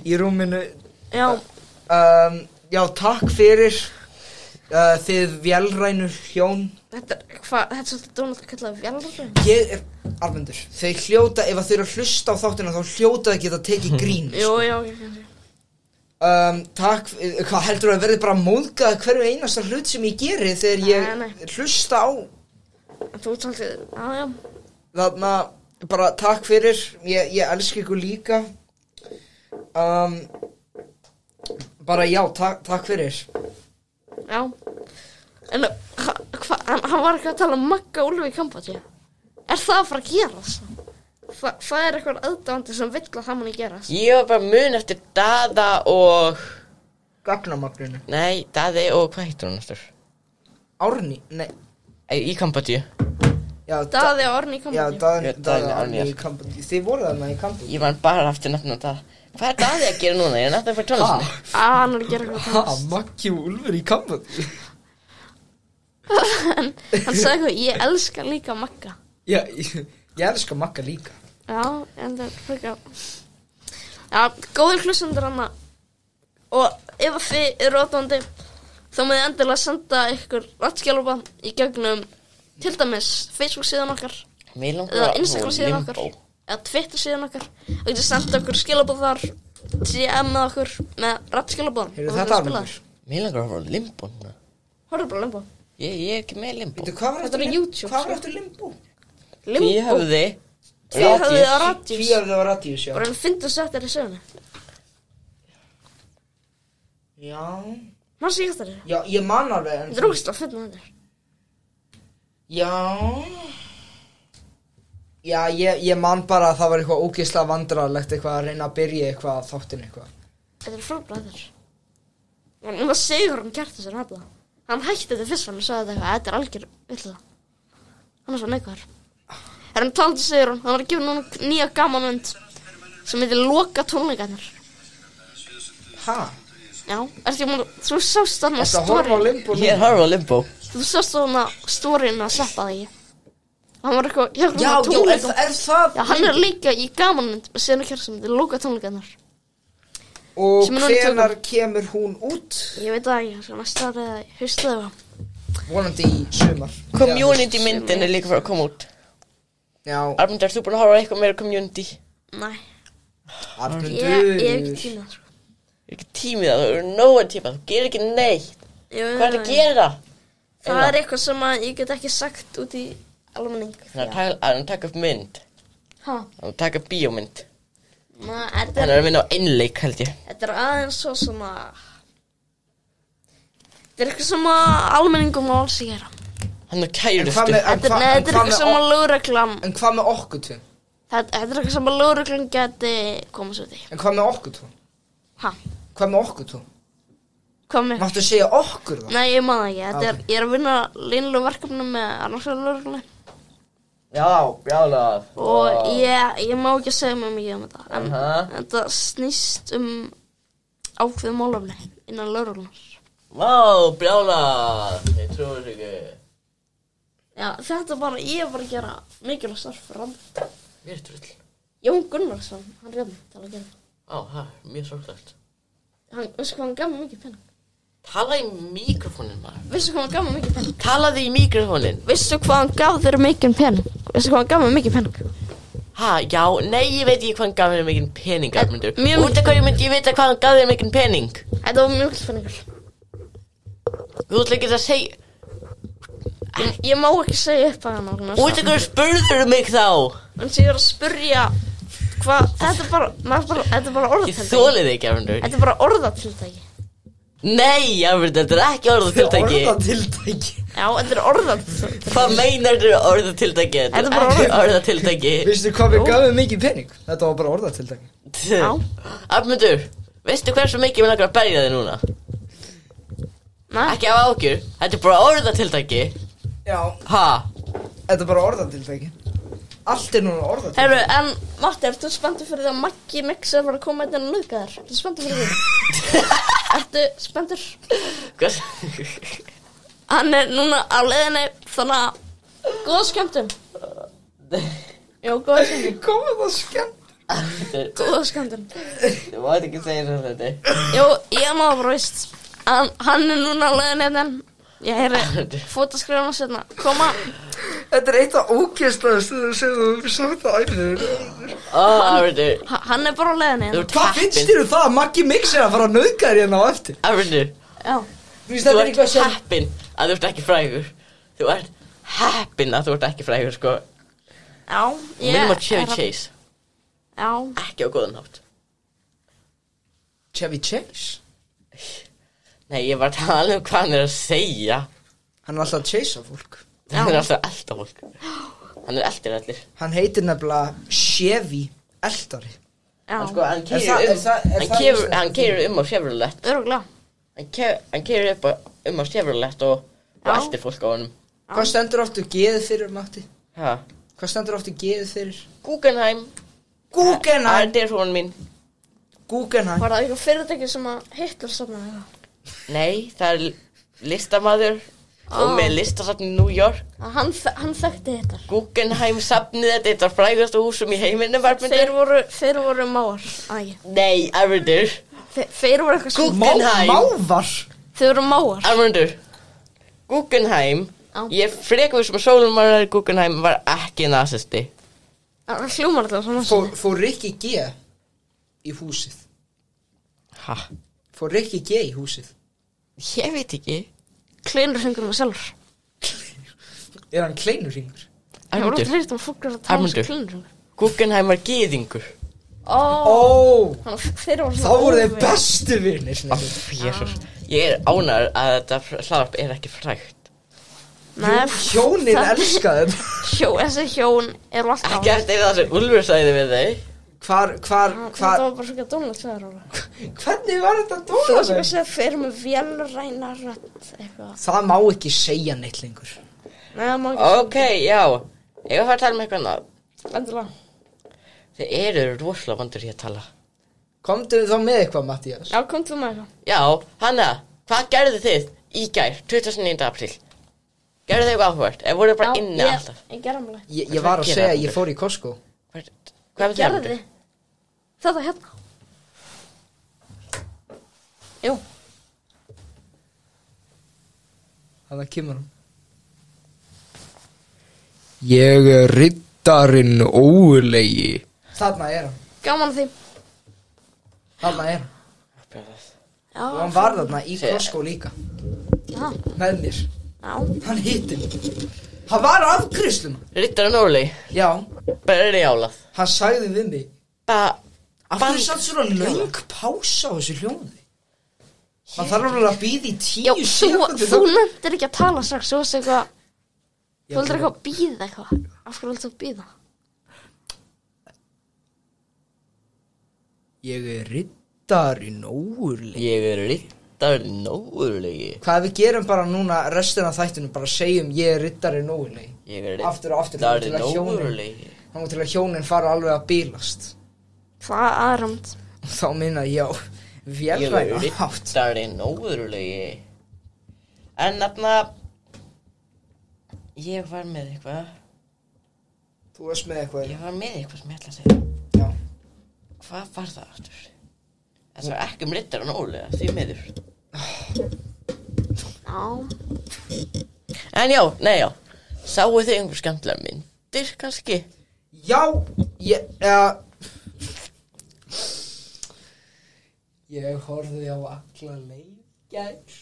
Í rúminu. Já. Já, takk fyrir þið vélrænu hjón. Þetta er svolítið dónað að kalla það vélrænu. Ég er Arnmundur. Þeir hljóta, ef þeir eru að hlusta á þáttina þá hljóta að geta tekið grín. Jú. Takk, hvað heldur að verði bara móðgað hverju einasta hlut sem ég geri þegar ég hlusta á Þú svolítið, já Þarna, bara takk fyrir ég elska ykkur líka bara já, takk fyrir Já En hann var ekki að tala um Magga Úlfi í Kambodíu Er það að fara að gerast? Það er eitthvað aðdáandi sem vill að það manni gerast Ég var bara mun eftir Daða og Gagnamagninu Nei, Daði og hvað heitir hún eftir? Árný, nei Í Kambodíu Já, Daði og Árný í Kambodíu Já, Daði og Árný í Kambodíu Þið voruð þarna í Kambodíu Ég var bara aftur nafn á það Hvað er Daði að gera núna? Ég er náttúrulega fyrir tónlistinni Hann er að gera eitthvað tónlist Maggi og Úlfur í Kambodíu Hann sagði eitthvað, ég elska líka Magga Já, ég elska Magga líka Já, en það er frekar Já, góðir hlustendur hana Og ef þið eru aðdáandi þá með þið endilega senda ykkur rattskjálfa í gegnum til dæmis Facebook síðan okkar eða Instagram síðan okkar eða Twitter síðan okkar og getur senda okkur skilabóð þar DM með okkur með rattskjálfabóðan Heyrðu þetta alveg Mér langar að fara á Limbo núna Horfðu bara á Limbo Ég er ekki með Limbo Hvað var þetta Limbo? Tvíhöfði á Radíus Tvíhöfði á Radíus, já Bara hann fyndu settir í söguna Já Man sé ekki þetta Já, ég man alveg Þetta er ógeðslega fyndið þetta Já, ég man bara að það var eitthvað ógeðslega vandræðalegt eitthvað að reyna að byrja eitthvað þáttinn eitthvað Þetta er frábæður En það segur hann gert þessu nefnilega Hann hætti þetta fyrst og sagði þetta eitthvað Þetta er algjör villða Hann er svo neikvæður Hann taldi segur hann var að gefa núna nýja gamanmynd sem heitir Loka tónleikarnir Ha? Já, þú sást þarna Þetta horfa á Limbo Ég horfa á Limbo Þú sást þarna storyinn að sleppa það ekki Hann var eitthvað Já, er það Já, hann er líka í gamanmynd með senu kjær sem heitir Loka tónleikarnir Og hvenær kemur hún út? Ég veit það ekki, næsta ári eða haustið eða Vonandi í sumar Community myndin er líka fyrir að koma út Já Armundur, ert þú búin að horfa á eitthvað meira Community? Nei Armundur Ég hef ekki tímið það Ég er ekki tímið það, þú eru nógu tíma Þú gerir ekki neitt Hvað er að gera? Það er eitthvað sem að ég get ekki sagt út í almenning Það er að taka upp mynd Ha? Það er að taka bíómynd Þetta Hann er að vinna á einleik held ég Þetta er aðeins svo svona Þetta er eitthvað sem að almenningum má alls gera Hann er kærustu Þetta er eitthvað sem að lögreglan En hvað með okkur tvö? Þetta er eitthvað sem að lögreglan geti komast út í En hvað með okkur tvö? Ha? Hvað með okkur tvö? Hvað með? Máttu segja okkur það? Nei, ég man það ekki Ég er að vinna línulegu verkefnum með annarskjálf lögreglunni Já, bjálað Og ég má ekki að segja mig mikið um þetta En þetta snýst ákveð málefni innan lögreglunar Vá, bjálað Ég trúi þess ekki Já, þetta bara, ég var að gera mikilvægt starf fyrir hann Mér trull Jón Gunnarsson, hann gaf mig til að gera það er mjög sorglegt Veistu hvað hann gaf mig mikið penning? Tala í mikrofónin maður Veistu hvað hann gaf mig mikið penning? Talaðu í mikrofónin Veistu hvað hann gaf þér mikið penning? Veistu hvað hann gaf mig mikið penning? Ha, já, nei, ég veit ekki hvað hann gaf þér mikið pening Armundur mjög Út af hvað ég veit hvað hann gaf þér mikið pening Þetta var mjög mikið penningur Þú ætla ekki að segja Ég má ekki segja upp að hann Út af hvað spurður mig þá En sem ég er að spurja Hvað, þetta er bara orðatiltæki Ég þolið ekki, Armundur Þetta er bara orðatiltæki Nei, Armundur, þetta er ekki orðatiltæki Orðatiltæki Já, þetta er orðatiltæki Hvað meinar þú orðatiltæki? Þetta er bara orðatiltæki Veistu hvað við gafum mikið pening? Þetta var bara orðatiltæki Já Armundur, veistu hversu mikið við langar að berja þig núna? Nei Ekki af ágjur, þetta er bara orðatiltæki Já Ha? Þetta er bara orðatiltæki Allt er núna orðatiltæki Herru, en Matti, ertu spenntur fyrir því að Maggi Mixer var að koma hérna og nauðga þér? Ertu spenntur fyrir því? Ertu spenntur? Hvað? Hann er núna á leiðinni, þannig að góða skemmtun Jó, góða skemmtun Komið það skemmt Góða skemmtun Þú mátt ekki segja svona þetta Jó, ég má það bara veist Hann er núna á leiðinni hérna Ég heyri fótaskrifuna sérna Koma Þetta eitt af ógeðslegasta sem þú hefur sagt á ævinni. Hann bara á leiðinni. Hvað finnst þér það að Maggi Mix að fara að nauðga þér hérna á eftir? Arvindur, Já. þú ert heppinn að þú ert ekki frægur. Þú ert heppinn að þú ert ekki frægur, sko. Já, Minnum á Chevy Chase. Já. Ekki á góðan hátt. Chevy Chase? Nei, ég var að tala hvað hann að segja. Hann alltaf að chasea fólk. Hann alltaf að elda fólk. Hann eldir allir. Hann heitir nefnilega Chevy eldari. Já. Hann keyrir á Chevrolet. Örugglega. Hann keyrir á Chevrolet og eldir fólk á honum. Hvað stendur aftur geðið fyrir, Matti? Hæ? Hvað stendur aftur geðið fyrir? Guggenheim. Það er hún mín. Guggenheim. Var það eitthvað fyrirtæki sem að Hitler stofnaði eitthvað? Nei, það er listamaður og með listasafni New York. Hann þekkti Hitler. Guggenheim safnið þetta frægasta húsum í heiminum var myndir. Þeir voru mávar. Nei, Arvindur. Þeir voru eitthvað sem Mávar? Þeir voru mávar. Arvindur. Guggenheim. Ég frekar við sem að Sólumar Guggenheim var ekki nasisti. Það hljómar alltaf svona. Fór Rikki G í húsið? Hæ? Fór Rikki G í húsið? Ég veit ekki. Kleinurhringur með sjálfur. Er hann kleinurhringur? Ég voru alltaf heyrt fólk að tala sem kleinurhringur. Guggenheim var gyðingur. Þá voru þeir bestu vinir. Jesús. Ég ánægður að þetta hlaðvarp ekki frægt. Nei, hjónin elska þeim. Þessi hjón eru alltaf ekki eftir það sem Úlfur sagði við þau. Hvar þetta var bara svona dónalegt hvernig var þetta dónalegt? Þú varst ekki að segja fyrir með vélræna rödd eitthvað. Það má ekki segja neitt lengur. Nei, það má ekki Ok, já. Ég var að fara að tala með eitthvað annað. Endilega. Þið eru rosalega vandur í að tala. Komdu þá með eitthvað, Mattías? Já, komdu með eitthvað. Já, Hanna, hvað gerðu þið í gær, 29. apríl? Gerðu þið eitthvað áhugavert? Eða voru bara inni alltaf? Ég gerði alveg. Ég var að segja að ég fór í Costco. Hvað gerðu þið? Þetta hérna. Jú. Þannig kemur hann. Ég er riddarinn ógurlegi. Þarna er hann. Gaman að því. Þarna er hann. Og hann var þarna í Costco líka. Með mér. Já. Hann hitti mig. Hann var afgreiðslum. Riddarinn ógurlegi? Já. Bara er í álað. Hann sagði við mig. Af hverju satt svona löng pása á þessu hljóði? Man þarf alveg að bíða í 10 sekúndur. Þú nefndir ekki að tala strax. Þú veist eitthvað. Þú heldur eitthvað að bíða eitthvað. Af hverju heldur þú að bíða? Ég er riddarinn ógurlegi. Ég er riddarinn ógurlegi. Hvað við gerum bara núna restina af þættinu, bara segjum ég er riddarinn ógurlegi. Ég er riddarinn ógurlegi. Þá til að hjónin fara alveg að bílast. Það aðramt. Þá minna ég á vélræna hátt. Ég er riddarinn ógurlegi. En þarna ég var með eitthvað. Þú varst með eitthvað? Ég var með eitthvað sem ég ætla að segja. Já. Hvað var það aftur? Það var ekki riddarinn ógurlega, því miður. Já. En já, nei já. Sáu þið einhver skemmtilega myndir kannski? Já, ég horfði á alla leikjær.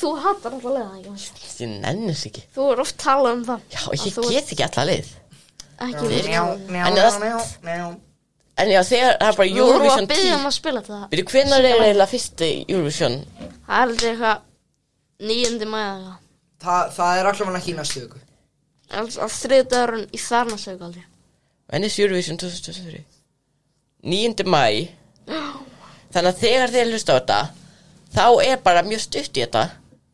Þú hatar alla leið, ekki? Ég nennis ekki. Þú er oft talað um það. Já, ég get ekki alla leið. Ekki. En já, þegar það er bara Eurovision 10. Þú voru að biðja að spila þetta. Byrju, hvenær er eiginlega fyrsti Eurovision? Það er eitthvað 9. maí eða eitthvað. Það er allavega ekki í næstu viku. Á þriðjudagurinn í þar næstu viku aldrei. En er Eurovision 2023? 9. maí. Þannig að þegar þið hlusta á þetta, þá er bara mjög stutt í þetta.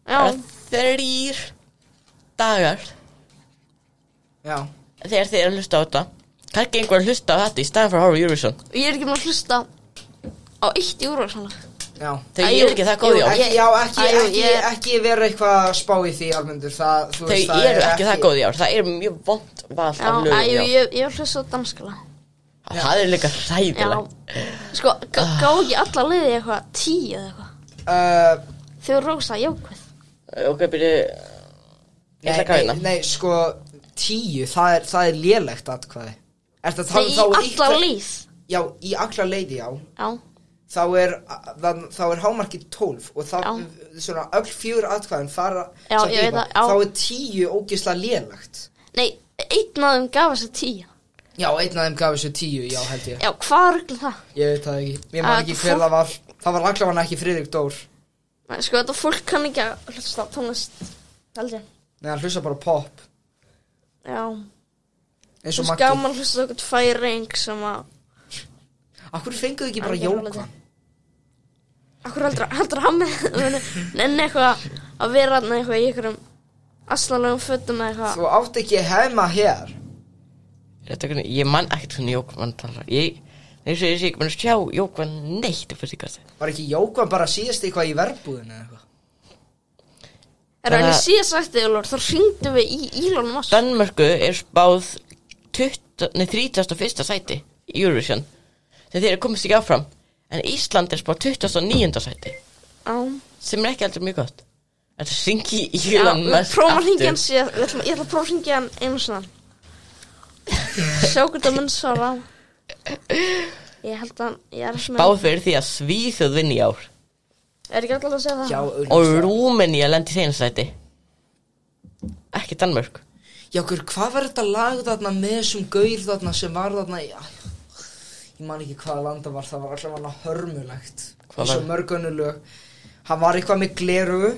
Já. Bara 3 dagar. Já. Þegar þið hlusta á þetta. Kannski einhver að hlusta á þetta í staðan fyrir að horfa á Eurovision. Ég er ekki með að hlusta á 1 Eurovision-lag. Já. Þau eru ekki það góð í ár. Já, ekki vera eitthvað að spá í því, Almundur. Þau eru ekki það góð í ár. Það er mjög vont val af lögum í ár. Ég vil hlusta á danskala. Það er líka hræðilegt. Sko, gá ekki alla liði eitthvað 10 eða eitthvað. Þau eru rosa jákvæð. Ok, byrju. Ég ætla að kæna. Nei, sko, 10, það lélegt atkvæði. Ertu að tala þá alla leið? Já, í alla leiði, já. Já. Þá er hámarkið 12 og það svona öll 4 atkvæðin fara þá er 10 ógeðslega lélegt. Nei, einn af þeim gaf þessu 10. Já, einn af þeim gaf þessu 10, já, held ég. Já, hvað rugl það? Ég veit það ekki. Ég man ekki hver það var. Það var allavega ekki Friðrik Dór. Nei, sko, þetta fólk kann ekki að hlusta tónlist, held ég. Nei, hann hlusta bara pop. Já. Eins og Maggi. Það gaman hlusta okkur Færing sem að... Akkur fenguðu ekki bara Jókvan? Akkur heldur hann með nenni eitthvað að vera eitthvað í einhverjum asnalegum fötum eða eitthvað. Þú átt ekki heima hér. Ég man ekkert svona Jókvan tala. Ég sé ekki mann að sjá Jókvan neitt upp fyrir sig. Var ekki Jókvan bara síðast eitthvað í verbúðinu eða eitthvað? En síðast sagt þig, þá hringdum við í Elon Musk. Danmörku spáð 31. sæti í Eurovision. Þegar þeir komist ekki áfram. En Ísland spáð 29. sæti. Sem ekki heldur mjög gott. Þetta hringi í Elon Musk prófum að hringja hann síðan. Ég ætla að prófa að hringja hann einu svona. Sjá hvort að mun svara. Ég held að ég svona... Spáð fyrir því að Svíþjóð vinni í ár. Ekki alltaf að segja það? Já, og Rúmenía lendi í seinasta sæti. Ekki Danmörk. Já, hvað var þetta lag þarna með þessum gaur þarna sem var þarna ég man ekki hvaða landa var, það var alltaf hörmulegt. Eins og mörg önnur lög. Hann var eitthvað með glerugu,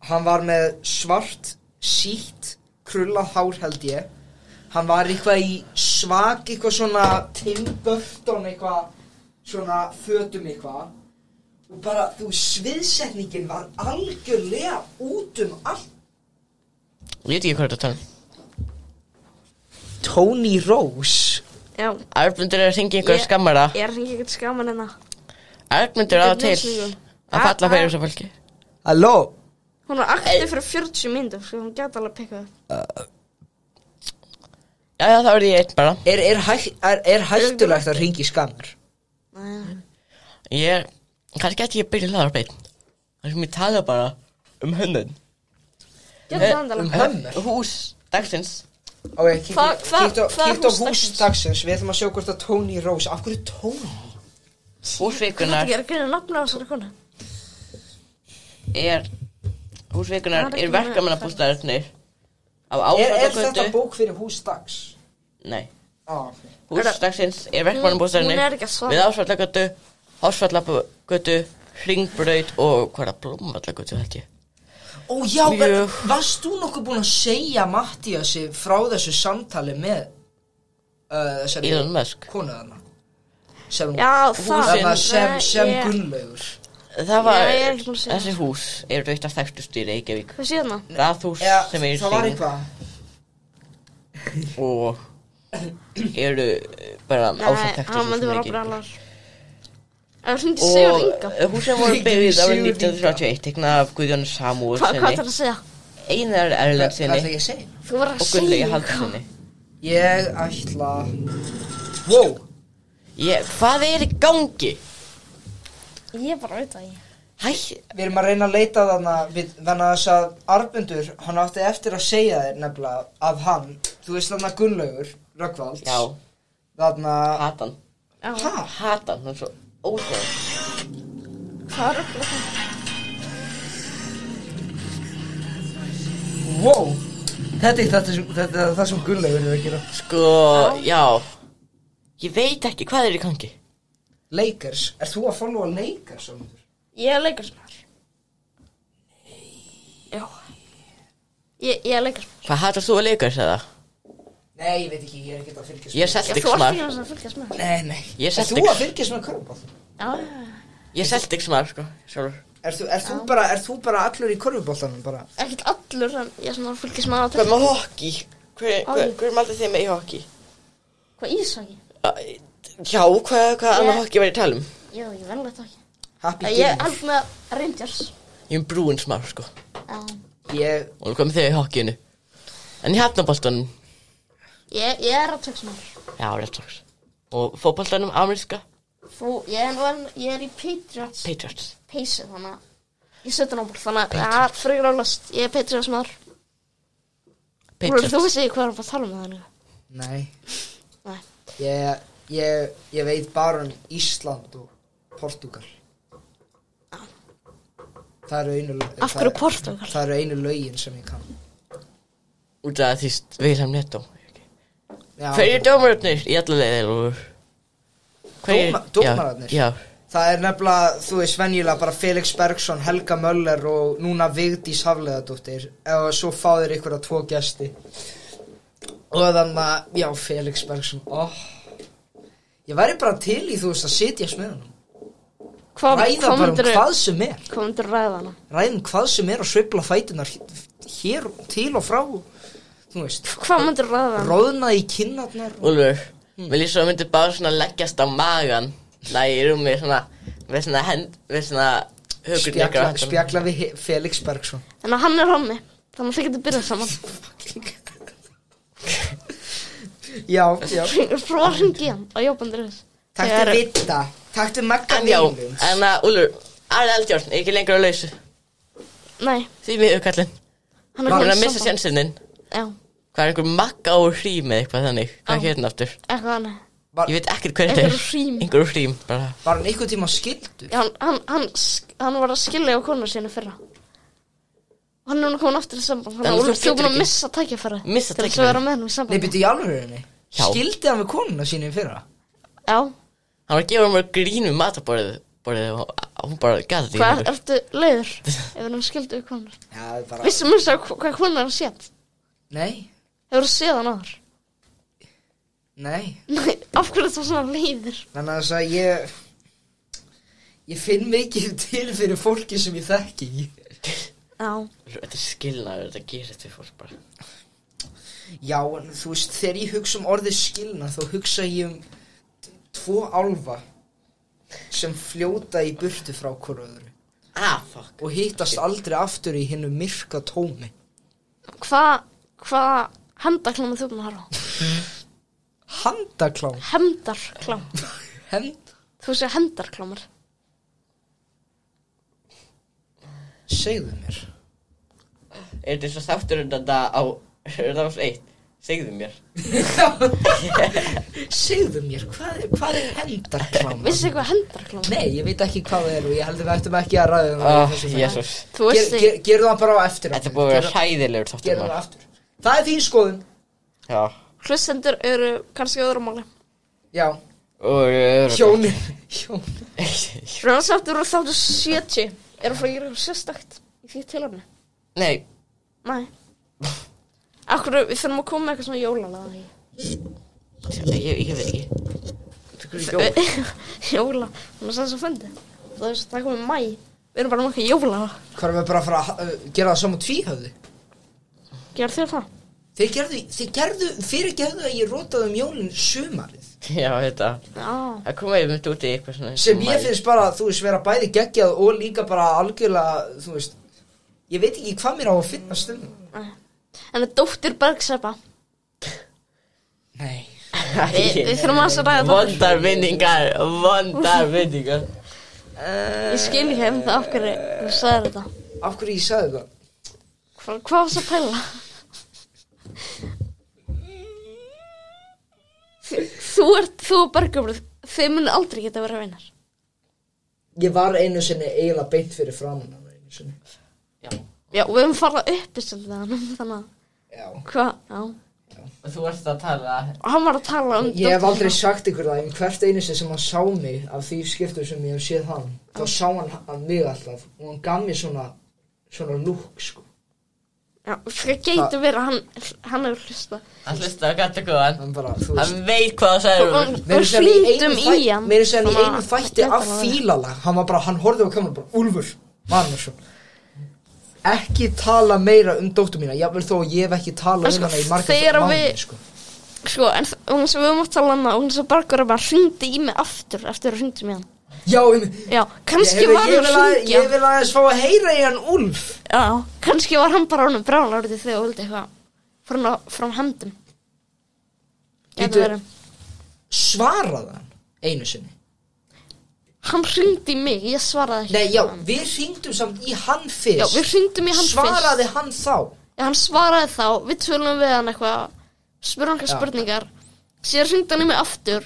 hann var með svart, sítt, krullað hár held ég. Hann var eitthvað í eitthvað svona Tim Burton eitthvað, svona fötum eitthvað. Og bara, sviðsetningin var algjörlega út allt. Ég veit ekki hvað þetta tala. Tony Rose. Já. Arnmundur að hringja einhverja skammara. Ég að hringja einhverja skammara hérna. Arnmundur á til að falla fyrir þessu fólki. Halló? Hún var aktiv fyrir 40 mínútur, svo hún gæti alveg pikkað. Já, þá ég einn bara. Er hættulegt að hringja í skammar? Nei. Kannski gæti ég byrja hlaðar beinn. Þannig sem ég tala bara hönnun. Hönnun? Hús dagsins. Ok, kíkt á hús dagsins. Við ætlum að sjá hvort að Tony Rose. Af hverju Tony? Húsvikunar. Hvað er að greina nafna á þessari konu? Húsvikunar verkamannabústaðarnir. Er þetta bók fyrir hús dags? Nei. Okay. Hús dagsins verkamannabústaðarnir. Við Ásvallagötu, Hársvallagötu, Hringbraut og hvað Blómvallagötu held ég. Ó já, varst þú nokkuð búin að segja Mattíasi frá þessu samtali með þessari Elon Musk konu þarna? Sem Gunnlaugur. Það var þessi hús eitt af þekktustu í Reykjavík. Hvað sé þarna? Raðhús sem í það var eitthvað. Og eru bara ásamt þekktustu. Hann myndi vera brallar. Það hringdi Sigur Inga. Húsin voru byggð árið 1931, teiknað af Guðjóni Samúelssyni. Hvað þarf að segja? Einar Erlendssyni. Hvað ætla ég að segja? Þú var að segja. Og Gunnlaugi Hallssyni. Ég ætla... Wow! Hvað er í gangi? Ég bara veit það ekki. Við erum að reyna að leita þarna þannig að þess að Arnmundur, hann átti eftir að segja þér nefnilega að hann, þú veist þarna Gunnlaugur Rögnvalds. Já. Þarna... Hatan. Hatan, hann svo... Óþjóð. Hvað er það? Wow. Þetta er það sem Gunnlaugur er að gera. Sko, já. Ég veit ekki hvað er í gangi. Lakers. Er þú að followa Lakers? Ég er Lakers maður. Nei. Já. Ég er Lakers maður. Hvað hatast þú að Lakers eða? Nei, ég veit ekki, ég er ekki að fylgjast með. Ég er Celtics maður. Þú ert ekki að fylgjast með. Nei. Ég er Celtics. Er þú að fylgjast með körfubolta? Já. Ég er Celtics maður, sko, sjálfur. Er þú bara allur í körfuboltanum bara? Ekkert allur, en ég er svona að fylgjast með. Hvað með hockey? Hver maldið þið með í hockey? Hvað íshockey? Já, hvað annað hockey var ég að tala um? Já, ég vel þetta ekki. Happy Ég er alveg með Rangers. Ég er Bruins maður, sko. Já. Og hvað með þið í hockeyinu? En í hafnaboltanum? Ég er Red Sox maður. Já, Red Sox. Og fótboltanum, ameríska? Ég er í Patriots. Pacers, þannig að ég 17 ából, þannig að það er frekar álast. Ég er Patriots maður. Patriots. Þú veist ekki hvað að tala með þannig? Nei. Ég veit bara Ísland og Portúgal. Það eru einu Af hverju Portúgal? Það eru einu lögin sem ég kann. Út af því Vilhelm Netto. Hverjir dómararnir í alla leiðir? Dómararnir? Já. Það nefnilega, þú veist, venjulega bara Felix Bergsson, Helga Möller og núna Vigdís Hafliðadóttir og svo fá þeir ykkur 2 gesti og þannig að, já, Felix Bergsson, ég væri bara til í, þú veist, að sitja með hann ræða bara hvað sem Hvað myndir ræða hana? Ræðum hvað sem og sveifla fætunar hér til og frá, þú veist. Hvað myndir ræða hana? Róðna í kinnarnar Úlfur, vil ég svo myndir bara svona leggjast á magan í rúmi svona við svona spjalla við Felix Bergsson. Þannig að hann rammi, þannig að þið getur byrjað saman. Já. Prófa að hringi hann á Jóbandur. Taktu Vitta, taktu Magga Nýlum. En Úlfur, Ari Eldjárn ekki lengur á lausu. Nei. Því miður kallinn. Hann er að missa sénsinn. Já. Hvað einhver Magga og Hrím eða eitthvað þannig? Hvað hérna aftur? Eitthvað þannig. Ég veit ekkert hver þetta einhver Hrím bara. Var hann einhvern tíma skildur? Já, hann var að skilja á konu sinni fyrra. Og hann er núna komin aftur í samband. Þú búin að missa tækifæri. Til þess að vera með hann í samband. Nei, byrju í alvörinni? Skildi hann með konuna síni fyrra? Já. Hann var að gefa mér grínu matarborðið og hún bara gæti því. Hvað ertu leiður ef hann skildi við konur? Já, bara... Vissum þú hvað konar hann séð? Nei. Hefur þú séð hann aðar? Nei, af hverju þetta svona leiðir? Þannig að þess að ég finn mikið til fyrir fólki sem ég þekki. Já. Þetta skilnaður, þetta gerist við fólk bara. Já, en þú veist, þegar ég hugsa orðið skilnað þá hugsa ég 2 álfa sem fljóta í burtu frá hvor öðru. Fuck. Og hittast aldrei aftur í hinnu myrka tómi. Hvað hendaklám þú búin að hafa? Handaklám? Hendarklám. Þú sé hendarklámar. Segðu mér. Þetta svo þáttur þetta á Rás 1. Segðu mér. Segðu mér, hvað hendarklám? Vissi hvað hendarklám? Nei, ég veit ekki hvað það og ég heldur við ættum ekki að ræða það. Jesús. Gerðu það bara á eftir. Þetta búið að vera hræðilegur þáttur. Gerðu það aftur. Það þín skoðun. Já. Hlustendur eru kannski öðrumáli. Já. Og Hjónin. Rannsáttur og þáttur 70 eru frá ég sérstakt í því tilhörni. Nei. Akkur við þurfum að koma með eitthvað svona jólalaga. Ég veit ekki. Jóla, hún sanns að fundi. Það komið mæ. Við erum bara með eitthvað jólalaga. Hvað erum við bara að fara að gera það saman tvíhöfði? Gerðu þér það? Þið gerðu fyrirgefðu að ég rótaði jólin sumarið. Já, þetta. Það koma ég mynd út í eitthvað svona. Sem ég finnst bara, þú veist, vera bæði geggjað og líka bara algjörlega, þú veist, ég veit ekki hvað mér á að finna stundum. En það dóttir Bergseppa. Nei. Við þurfum að ræða það. Vondar vinningar. Ég skil ekki hefum það af hverju þú sagði þetta. Af hverju ég sagði það? Hvað var það að pæla? Þú og Bergumröð, þið munu aldrei geta verið vinnar. Ég var einu sinni eiginlega beint fyrir framan hann einu sinni. Já, og við höfum farað upp í svolítið þannig að... Já. Hvað? Já. Og þú varst að tala... Og hann var að tala Ég hef aldrei sagt ykkur það, en hvert einu sinni sem hann sá mig af því skiptum sem ég hef séð hann, þá sá hann mig alltaf og hann gaf mér svona lúk, sko. Já, það getur verið að hann hefur hlustað. Hann hlustaði að gæta góðan. Hann bara, þú veist. Hann veit hvað það sagði. Við hringdum í hann. Mér er segðan í einu þætti af Fílalag. Hann horfði á kameran bara, Úlfur Magnússon. Ekki tala meira dóttur mína. Jafnvel þó ég hef ekki talað hana í marga mánuði, sko. Sko, en hún sem við mátt tala hana, hún sem Bergur bara hringdi í mig aftur eftir að hringdi mig hann. Já, kannski var hann að hringja. Ég vil aðeins fá að heyra í hann Úlf. Já, kannski var hann bara honum brjálarði þegar vildi eitthvað frá hendum. Svaraði hann einu sinni? Hann hringdi í mig, ég svaraði ekki. Nei, já, við hringdum samt í hann fyrst. Já, við hringdum í hann fyrst. Svaraði hann þá? hann svaraði þá, við tölum við hann eitthvað, spurði hann spurningar, síðan hringdi hann í mig aftur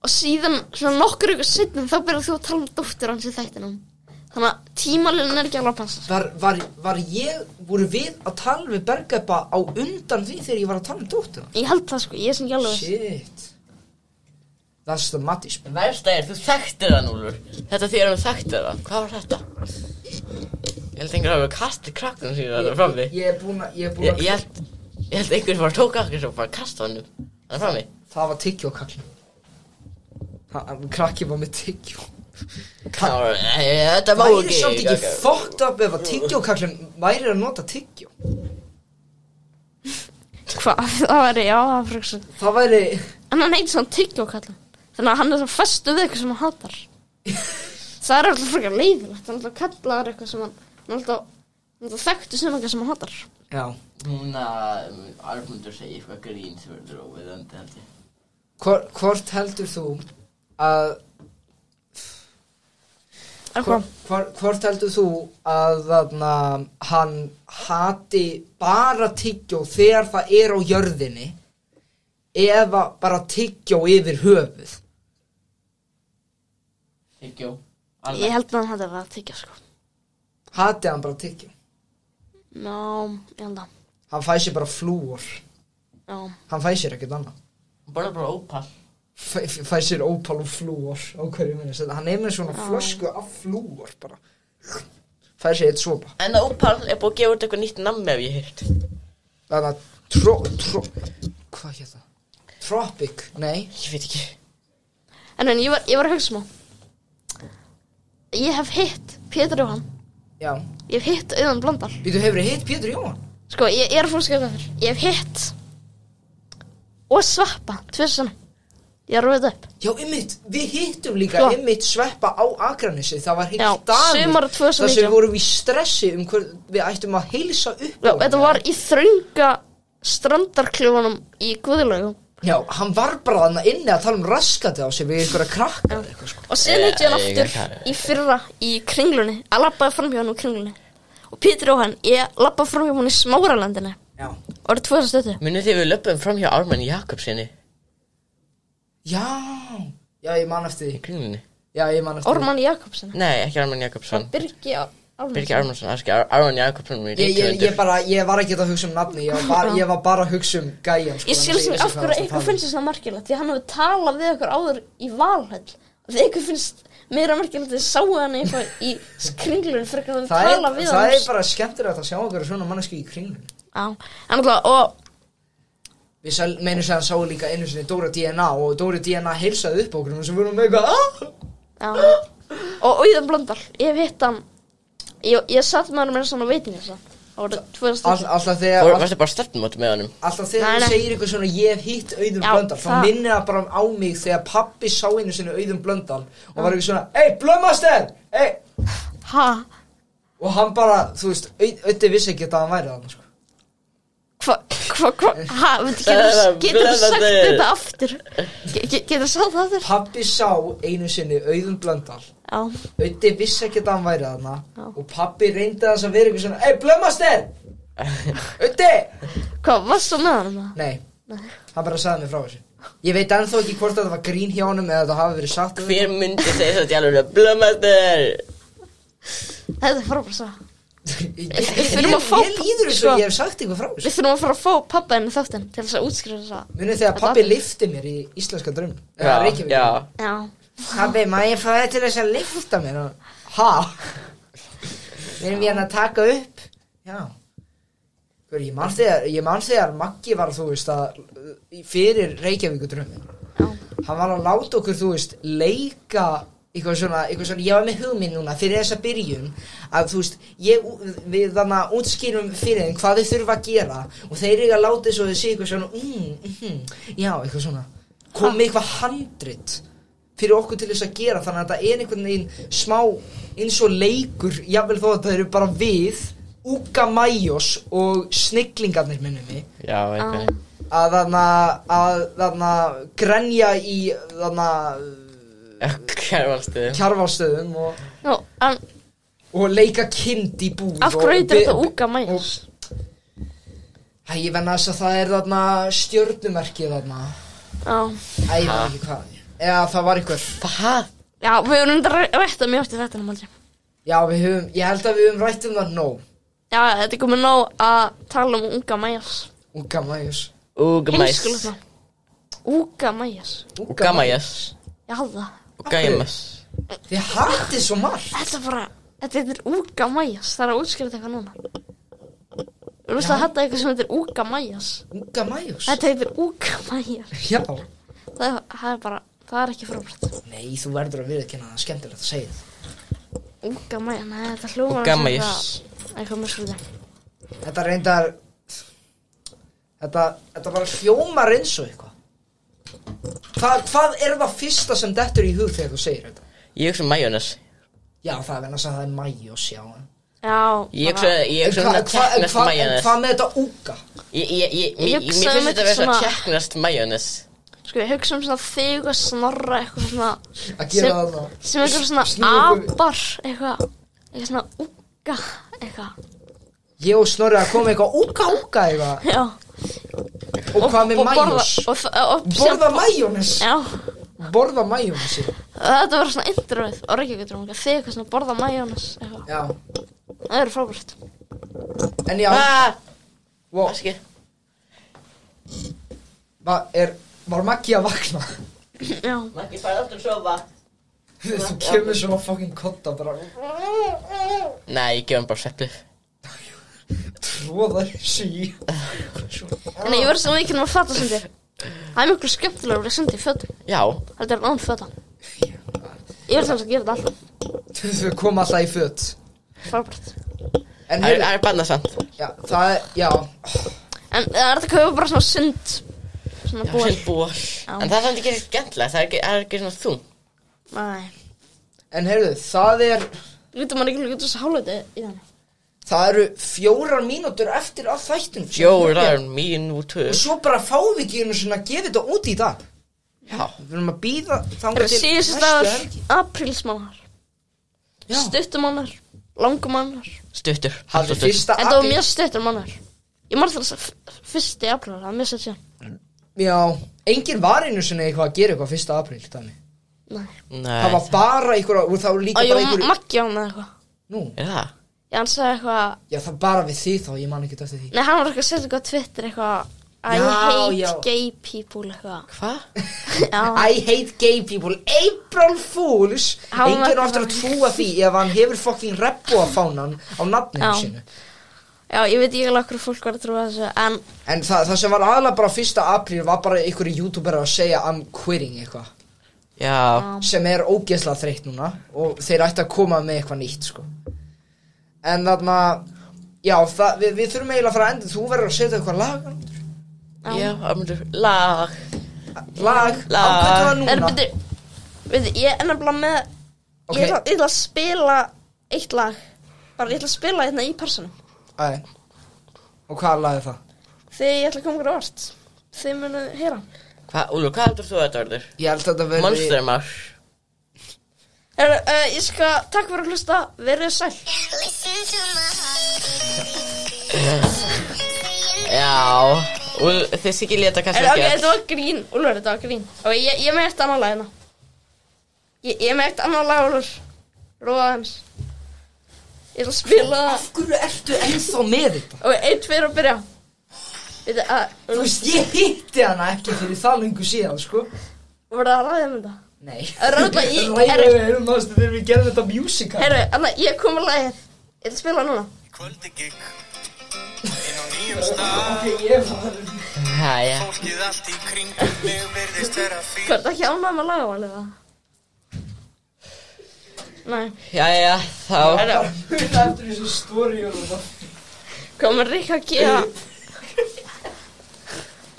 og síðan svona nokkur ykkur seinna þá byrjaði þú að tala dóttur hans í þættinum. Þannig að tímalinn ekki alveg að passa. Voru við að tala við Bergabba á undan því þegar ég var að tala dótturna? Ég held það sko, ég sem ekki alveg. Shit. That's the mattis. Versta þú þekktir það, Úlfur. Þetta því þú þekktir það. Hvað var þetta? Ég held einhver að hafa kastið krakkuna sína þarna frammi. Ég held einhver bara tók akkur og bara kasta hann upp. Þarna frammi. Það var tyggjókallin. Krakki var með tyggjó. Þetta má ekki. Það er samt ekki fucked up ef að tyggjókallin væri að nota tyggjó. Hvað? Það væri, já, það væri. En hann heitir svona tyggjókallin. Þannig að hann svo festu við eitthvað sem hann hatar. Það alltaf frekar leiðilegt. Hann alltaf kallaður eitthvað sem hann alltaf þekktu sem eitthvað sem hann hatar. Já. Núna Armundur segir eitthvað grín sem verður óviðandi held ég. Hvort heldur þú að Hvort heldur þú að hann hati bara tyggjó þegar það á jörðinni eða bara tyggjó yfir höfuð? Tyggjó. Ég held að hann hati bara tyggjó sko. Hati hann bara tyggjó? Já, ég held að. Hann fæ sér bara flúor. Já. Hann fæ sér ekkert annað. Bara ópal. Fæ sér ópal og flúor á hverju minni. Hann með svona flösku af flúor bara. Fæ sér eitt sopa. En ópal búið að gefa út eitthvað nýtt nammi ef ég heyrt. Þannig að hvað hér það? Tropic? Nei. Ég veit ekki. En ég var að hugsa ég hef hitt Pétur Jóhann. Já. Ég hef hitt Auðun Blöndal. Þú hefur hitt Pétur Jóhann? Sko, ég að fórskjöta þér. Ég hef hitt og Sveppa, 2 sinni. Ég rúið upp. Já, við hittum líka Sveppa á Akranesi. Það var heilt dagur. Sumarið 2019. Þar sem við vorum í stressi hver við ættum að heilsa upp á. Já, þetta var í þrönga strandarklefanum í Guðlaugum. Já, hann var bara þarna inni að tala raskati á sig við einhverja krakka eitthvað sko. Og síðan hitti hann aftur í fyrra í Kringlunni. Að labbaði fram hjá hann úr Kringlunni. Og Pétur Jóhann, ég labbaði fram hjá hann í Smáralandinu. Já. Og 2 stötu. Munið þið við löpum fram hjá Ármanni Jakobsinni? Já, ég man eftir því. Í Kringlunni? Já, ég man eftir því. Ármanni Jakobsson? Nei, ekki Ármanni Jakobsson. Birgir Ármannsson, Ármanni Jakobsson. Ég var ekki að hugsa nafni, ég var bara að hugsa gæjan. Ég skil sem af hverju eitthvað finnst það merkilegt, því hann hefur talað við okkur áður í Valhöll. Því eitthvað finnst meira merkilegt að þið sáu hann eitthvað í Kringlunni fyrir að tala við hann. Það bara skemmtilegt að sjá okkur svona manneski í Kringlunni. Já, en alltaf, og við meinum að hann sá líka einu sinni Dóra DNA og Dóra DNA heilsaði upp okkur og sem vorum með eitthvað Já, og Auðun Blöndal, ég hef hitt hann. Ég satt með hann með svona veitingastað. Það voru 2 stöður. Alltaf þegar Varstu bara stefnumóti með honum? Alltaf þegar þú segir eitthvað svona ég hef hitt Auðun Blöndal þá minnir það bara á mig þegar pabbi sá einu sinni Auðun Blöndal og var eitthvað svona Ey, Blömaster! Ey! Ha? Og hann bara, þú veist, Auði vissi ekki að hann væri þarna sko. Ha, getur þú sagt þetta aftur? Getur þú sagt það aftur? Pabbi sá einu sinni Auðun Blöndal. Já. Auði vissi ekki að hann væri þarna og pabbi reyndi þess að vera eitthvað svona Ey, Blömaster! Auði! Hvað, varst þú með hann? Nei, hann bara sagði mig frá þessu. Ég veit ennþá ekki hvort þetta var grín hjá honum eða þetta hafi verið satt. Hver myndi segja þetta í alveg Blömaster? Þetta frábært svo. Ég líður eins og ég hef sagt eitthvað frá þessu. Við þurfum að fara að fá pappa henni þáttinn til þess að útskrifa þess að munið þegar pabbi lyfti mér í Íslenska draum Já. Pabbi, má ég fá þig til þess að lyfta mér? Ha? Við erum hérna að taka upp. Já. Ég man þegar Maggi var, þú veist, fyrir Reykjavíkudraumin. Hann var að láta okkur, þú veist, leika eitthvað svona, ég var með hugmynd núna fyrir þessa byrjun að þú veist, við þannig útskýrum fyrir þeim hvað þau þurfa að gera og þeir eiga að láta þess að þau segja eitthvað svona já, eitthvað svona komið eitthvað handrit fyrir okkur til þess að gera þannig að þetta einhvern veginn smá eins og leikur, jafnvel þó að það eru bara við, Uga Majos og Sniglingarnir minnum mig Já, eitthvað að þarna grenja í þarna Kjarvalsstöðum og leika kind í búð. Af hverju heitir þetta Uga Majos? Ég venna þess að það þarna stjörnumerkið þarna. Já. Ég veit ekki hvað. Eða það var einhver. Hvað? Já, við höfum rætt mjög eftir þetta aldrei. Já, ég held að við höfum rætt það nóg. Já, þetta komið nóg að tala Unga Mæjas. Unga Mæjas. Heimskulega. Unga Mæjas. Unga Mæjas. Já, það. Unga Mæjas. Þið hatið svo margt. Þetta heitir Unga Mæjas. Það að útskýra þetta eitthvað núna. Þú veist að þetta eitthvað sem heitir Unga Mæjas. Unga Mæjas? Þetta heitir Unga Mæjas. Já. Það ekki frábært. Nei, þú verður að viðurkenna það skemmtilegt að segja það. Unga Mæjas, nei, þetta hljómar Unga Mæjas. Eitthvað mjög svolítið. Þetta reyndar, þetta bara hljómar eins og eitthvað. Hvað það fyrsta sem dettur í hug þegar þú segir þetta? Ég hugsa majónes. Já, það vegna að það majós, já. Já. Ég hugsa tjekknast majónes. En hvað með þetta úka? Mér finnst þetta að vera svona tjekknast majónes. Sko, ég hugsa svona þig og Snorra eitthvað svona að gera það sem eitthvað svona apar eitthvað svona úka eitthvað. Ég og Snorri að koma eitthvað úka eitthvað. Já. Og hvað með majós? Borða majónes? Já. Borða majónes? Þetta var svona introið og Reykjavík þig eitthvað svona borða majónes eitthvað. Já. Það frábært. En já. Wow. Var Maggi að vakna? Já. Maggi fær aftur að sofa. Þú kemur svona fucking kotta bara. Nei, ég gef hann bara sveppið. Tróða þessu í. Nei, ég verður sem ekki að fata sundir. Það miklu skemmtilega að vera sundir í fötum. Já. Þetta án föta. Ég verður að gera þetta alltaf. Þau koma alltaf í föt. Frábært. Það bannasamt. Já, það já. En þetta kaupa bara svona sund. Svona ból. Ból. En það samt ekki skemmtilegt, það ekki svona þú. Nei. En það Lítur maður ekki þessu hálfleiti í þannig. Það eru 4 mínútur eftir að þættinum. 4 mínútur. Og svo bara fáum við ekki einu svona að gefa þetta út í dag. Já. Við erum að bíða þangað til síðustu dagur aprílsmánar. Já. Stuttumánar, langumánar. Stuttur. Það er fyrsta apríl. En það var mjög stuttur mánar. Ég marði það 1. apríl, það er mjög stuttur síðan. Já, enginn var einu sinni eitthvað að gera eitthvað 1. apríl þannig. Nei. Það var bara eitthvað og það var líka bara eitthvað. Maggi á með eitthvað. Nú. Er það? Já, hann sagði eitthvað. Já, það bara við því þá, ég man ekki eftir því. Nei, hann var eitthvað að setja eitthvað á Twitter eitthvað. I hate gay people eitthvað. Hvað? I hate gay people. April Fools. Enginn á eftir að trúa því ef hann hefur fucking regnbogafánan á nafninu sínu. Já, ég veit ekki alveg hverju fólk var að trúa þessu, en það sem var aðalega bara 1. apríl var bara einhverju youtuber að segja I'm quitting eitthvað. Já. Sem ógeðslega þreytt núna og þeir ætti að koma með eitthvað nýtt, sko. En þarna, já, við þurfum eiginlega að fara að enda, þú verður að setja eitthvað lag. Já, lag. Ákveðtu það núna. Ég nefnilega með, ég ætla að spila eitt lag, bara ég ætla að spila hérna í persónum. Æ, og hvað lag það? Þegar ég ætla að koma ykkur á vart. Þið munu heyra. Úlfur, hvað heldur þú að þetta verður? Ég held að þetta verður Monster Mash. Ég skal, takk fyrir að hlusta, verið sæl. Já, þið sikið leta kannski ekki. Þetta var grín, Úlfur, þetta var grín. Og ég með eitt annað lag hérna. Ég með eitt annað lag, Úlfur. Róða hans. Ég ætla að spila það. Af hverju ertu ennþá með þetta? Og 1, 2 og byrja. Þú veist, ég hitti hana ekki fyrir það lengur síðan, sko. Var það að ræða um þetta? Nei. Þegar við gerðum þetta musical. Anna, ég kom að lagið. Ég ætla að spila núna. Kvöldi gigg inn á nýjum stað. Ok, ég var Jæja. Fólkið allt í kringum mig virðist vera fín. Hvað, ekki ánægð með lagavalið það? Nei. Jæja, þá. Eftir þessu story og það. Hvað með Rikka að gera?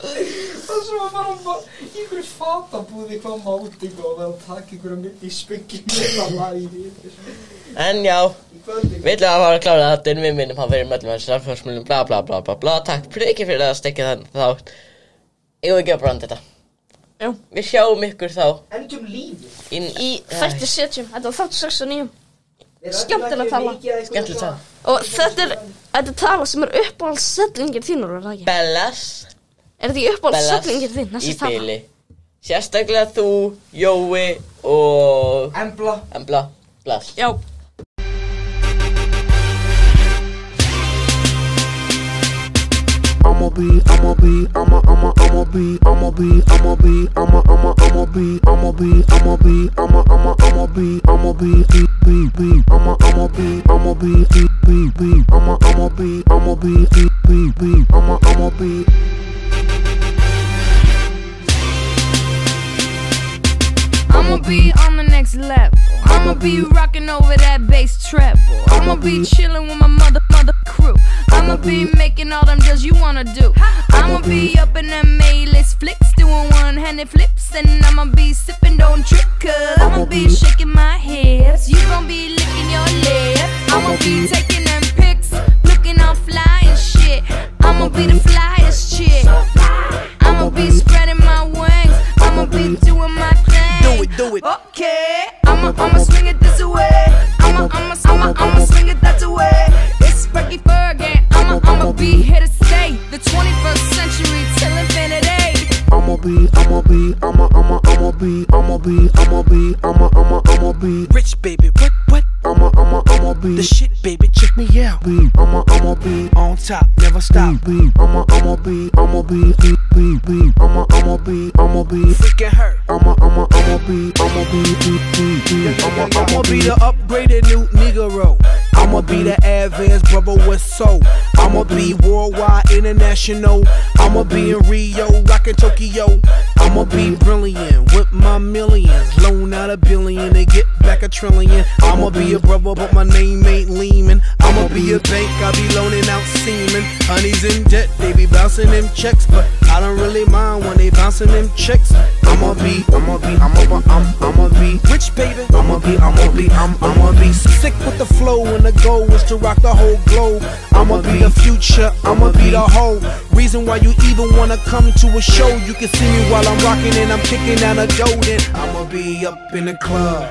Það sem að fara í einhverju fatabúði hvað máting og það að taka einhverju mynd í spöggin meðan lagi. En já, við ætlum að fara að klára þetta en við minnum að vera með þessu samfélagsmiðlum bla bla bla bla bla. Takk fyrir ekki fyrir að stekja þann þátt. Eigum við ekki að branda þetta? Já. Við sjáum ykkur þá. Endum lífið. Í þætti 70, þetta var þátt 69. Skemmtilega tala. Skemmtilega tala. Og þetta Þetta tala sem uppáhaldssetningir þínur, það ekki? Bellas. Þetta ekki uppáhaldssetningir þín, þessi tala? Í bili. Sérstaklega þú, Jói og... Embla. Bless. Já. I'ma be on the next level. I'ma be rocking over that bass treble. I'ma be chilling with my mother crew. I'ma be making all them deals you wanna do. I'ma be up in them A-list flicks, doing one-handed flips, and I'ma be sipping, don't trip, cause I'ma be shaking my hips. You gon' be licking your lip. I'ma be taking them pics, looking all fly and shit. I'ma be the flyest chick. I'ma be spreading my wings. I'ma be doing my thing. Do it. Okay. I'ma swing it this way. I'ma swing it that way. It's Frankie Fergie. I'ma be here to stay. The 21st century till infinity. I'ma be rich, baby. What? I'ma be the shit, baby. Check me out. I'ma be on top, never stop. I'ma be freaking hurt. I'ma be the upgraded new Negro. I'ma be the advanced brother with soul. I'ma be worldwide, international. I'ma be in Rio, rockin' Tokyo. I'ma be brilliant with my millions. Loan out $1 billion to get back $1 trillion. I'ma be a brother, but my name ain't Lehman. I'ma be a bank, I be loaning out semen. Honey's in debt, they be bouncing them checks, but I don't really mind when they bouncing them checks. I'ma be rich, baby. I'ma be sick with the flow, and the goal is to rock the whole globe. I'ma be the future, I'ma be the whole reason why you even wanna come to a show. You can see me while I'm rocking and I'm kicking down a dough. Then I'ma be up in the club,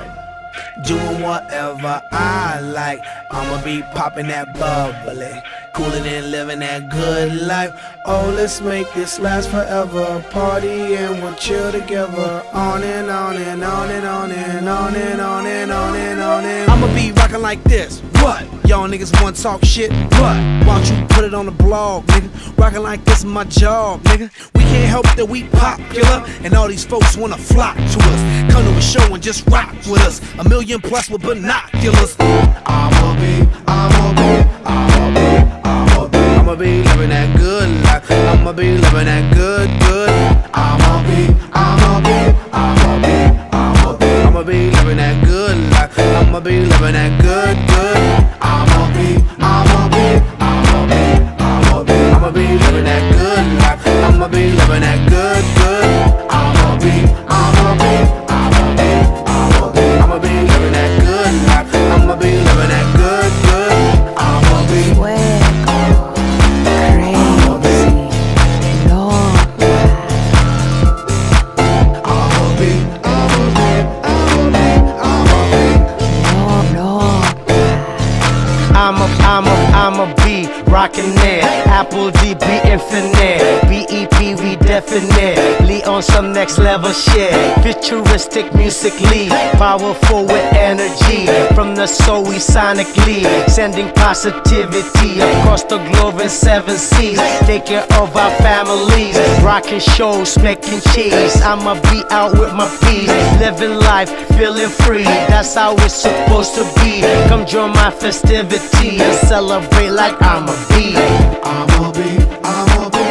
doing whatever I like. I'ma be popping that bubbly, coolin' and living that good life. Oh, let's make this last forever. Party and we'll chill together. On and on and on and on and on and on and on and on and I'ma be rockin' like this. What? Y'all niggas wanna talk shit? What? Why don't you put it on the blog, nigga? Rockin' like this is my job, nigga. We can't help that we popular, and all these folks wanna flock to us. Come to a show and just rock with us. 1 million plus with binoculars. I'ma be living that good life. I'ma be living that good. I'ma be living that good life. I'ma be living that good. I'ma be living that good life. I'ma be living that good. I'ma be living that good life. I'ma be living that good. I'ma be I'ma be rockin' it. Apple D, be infinite. BEP, we definitely on some next level shit. Futuristic musically, powerful with energy. From the soul we sonically sending positivity across the globe in 7 seas. Take care of our families, rocking shows, making cheese. I'ma be out with my peace, living life, feeling free. That's how it's supposed to be. Come join my festivity and celebrate like I'm a bee. I'ma be I'ma be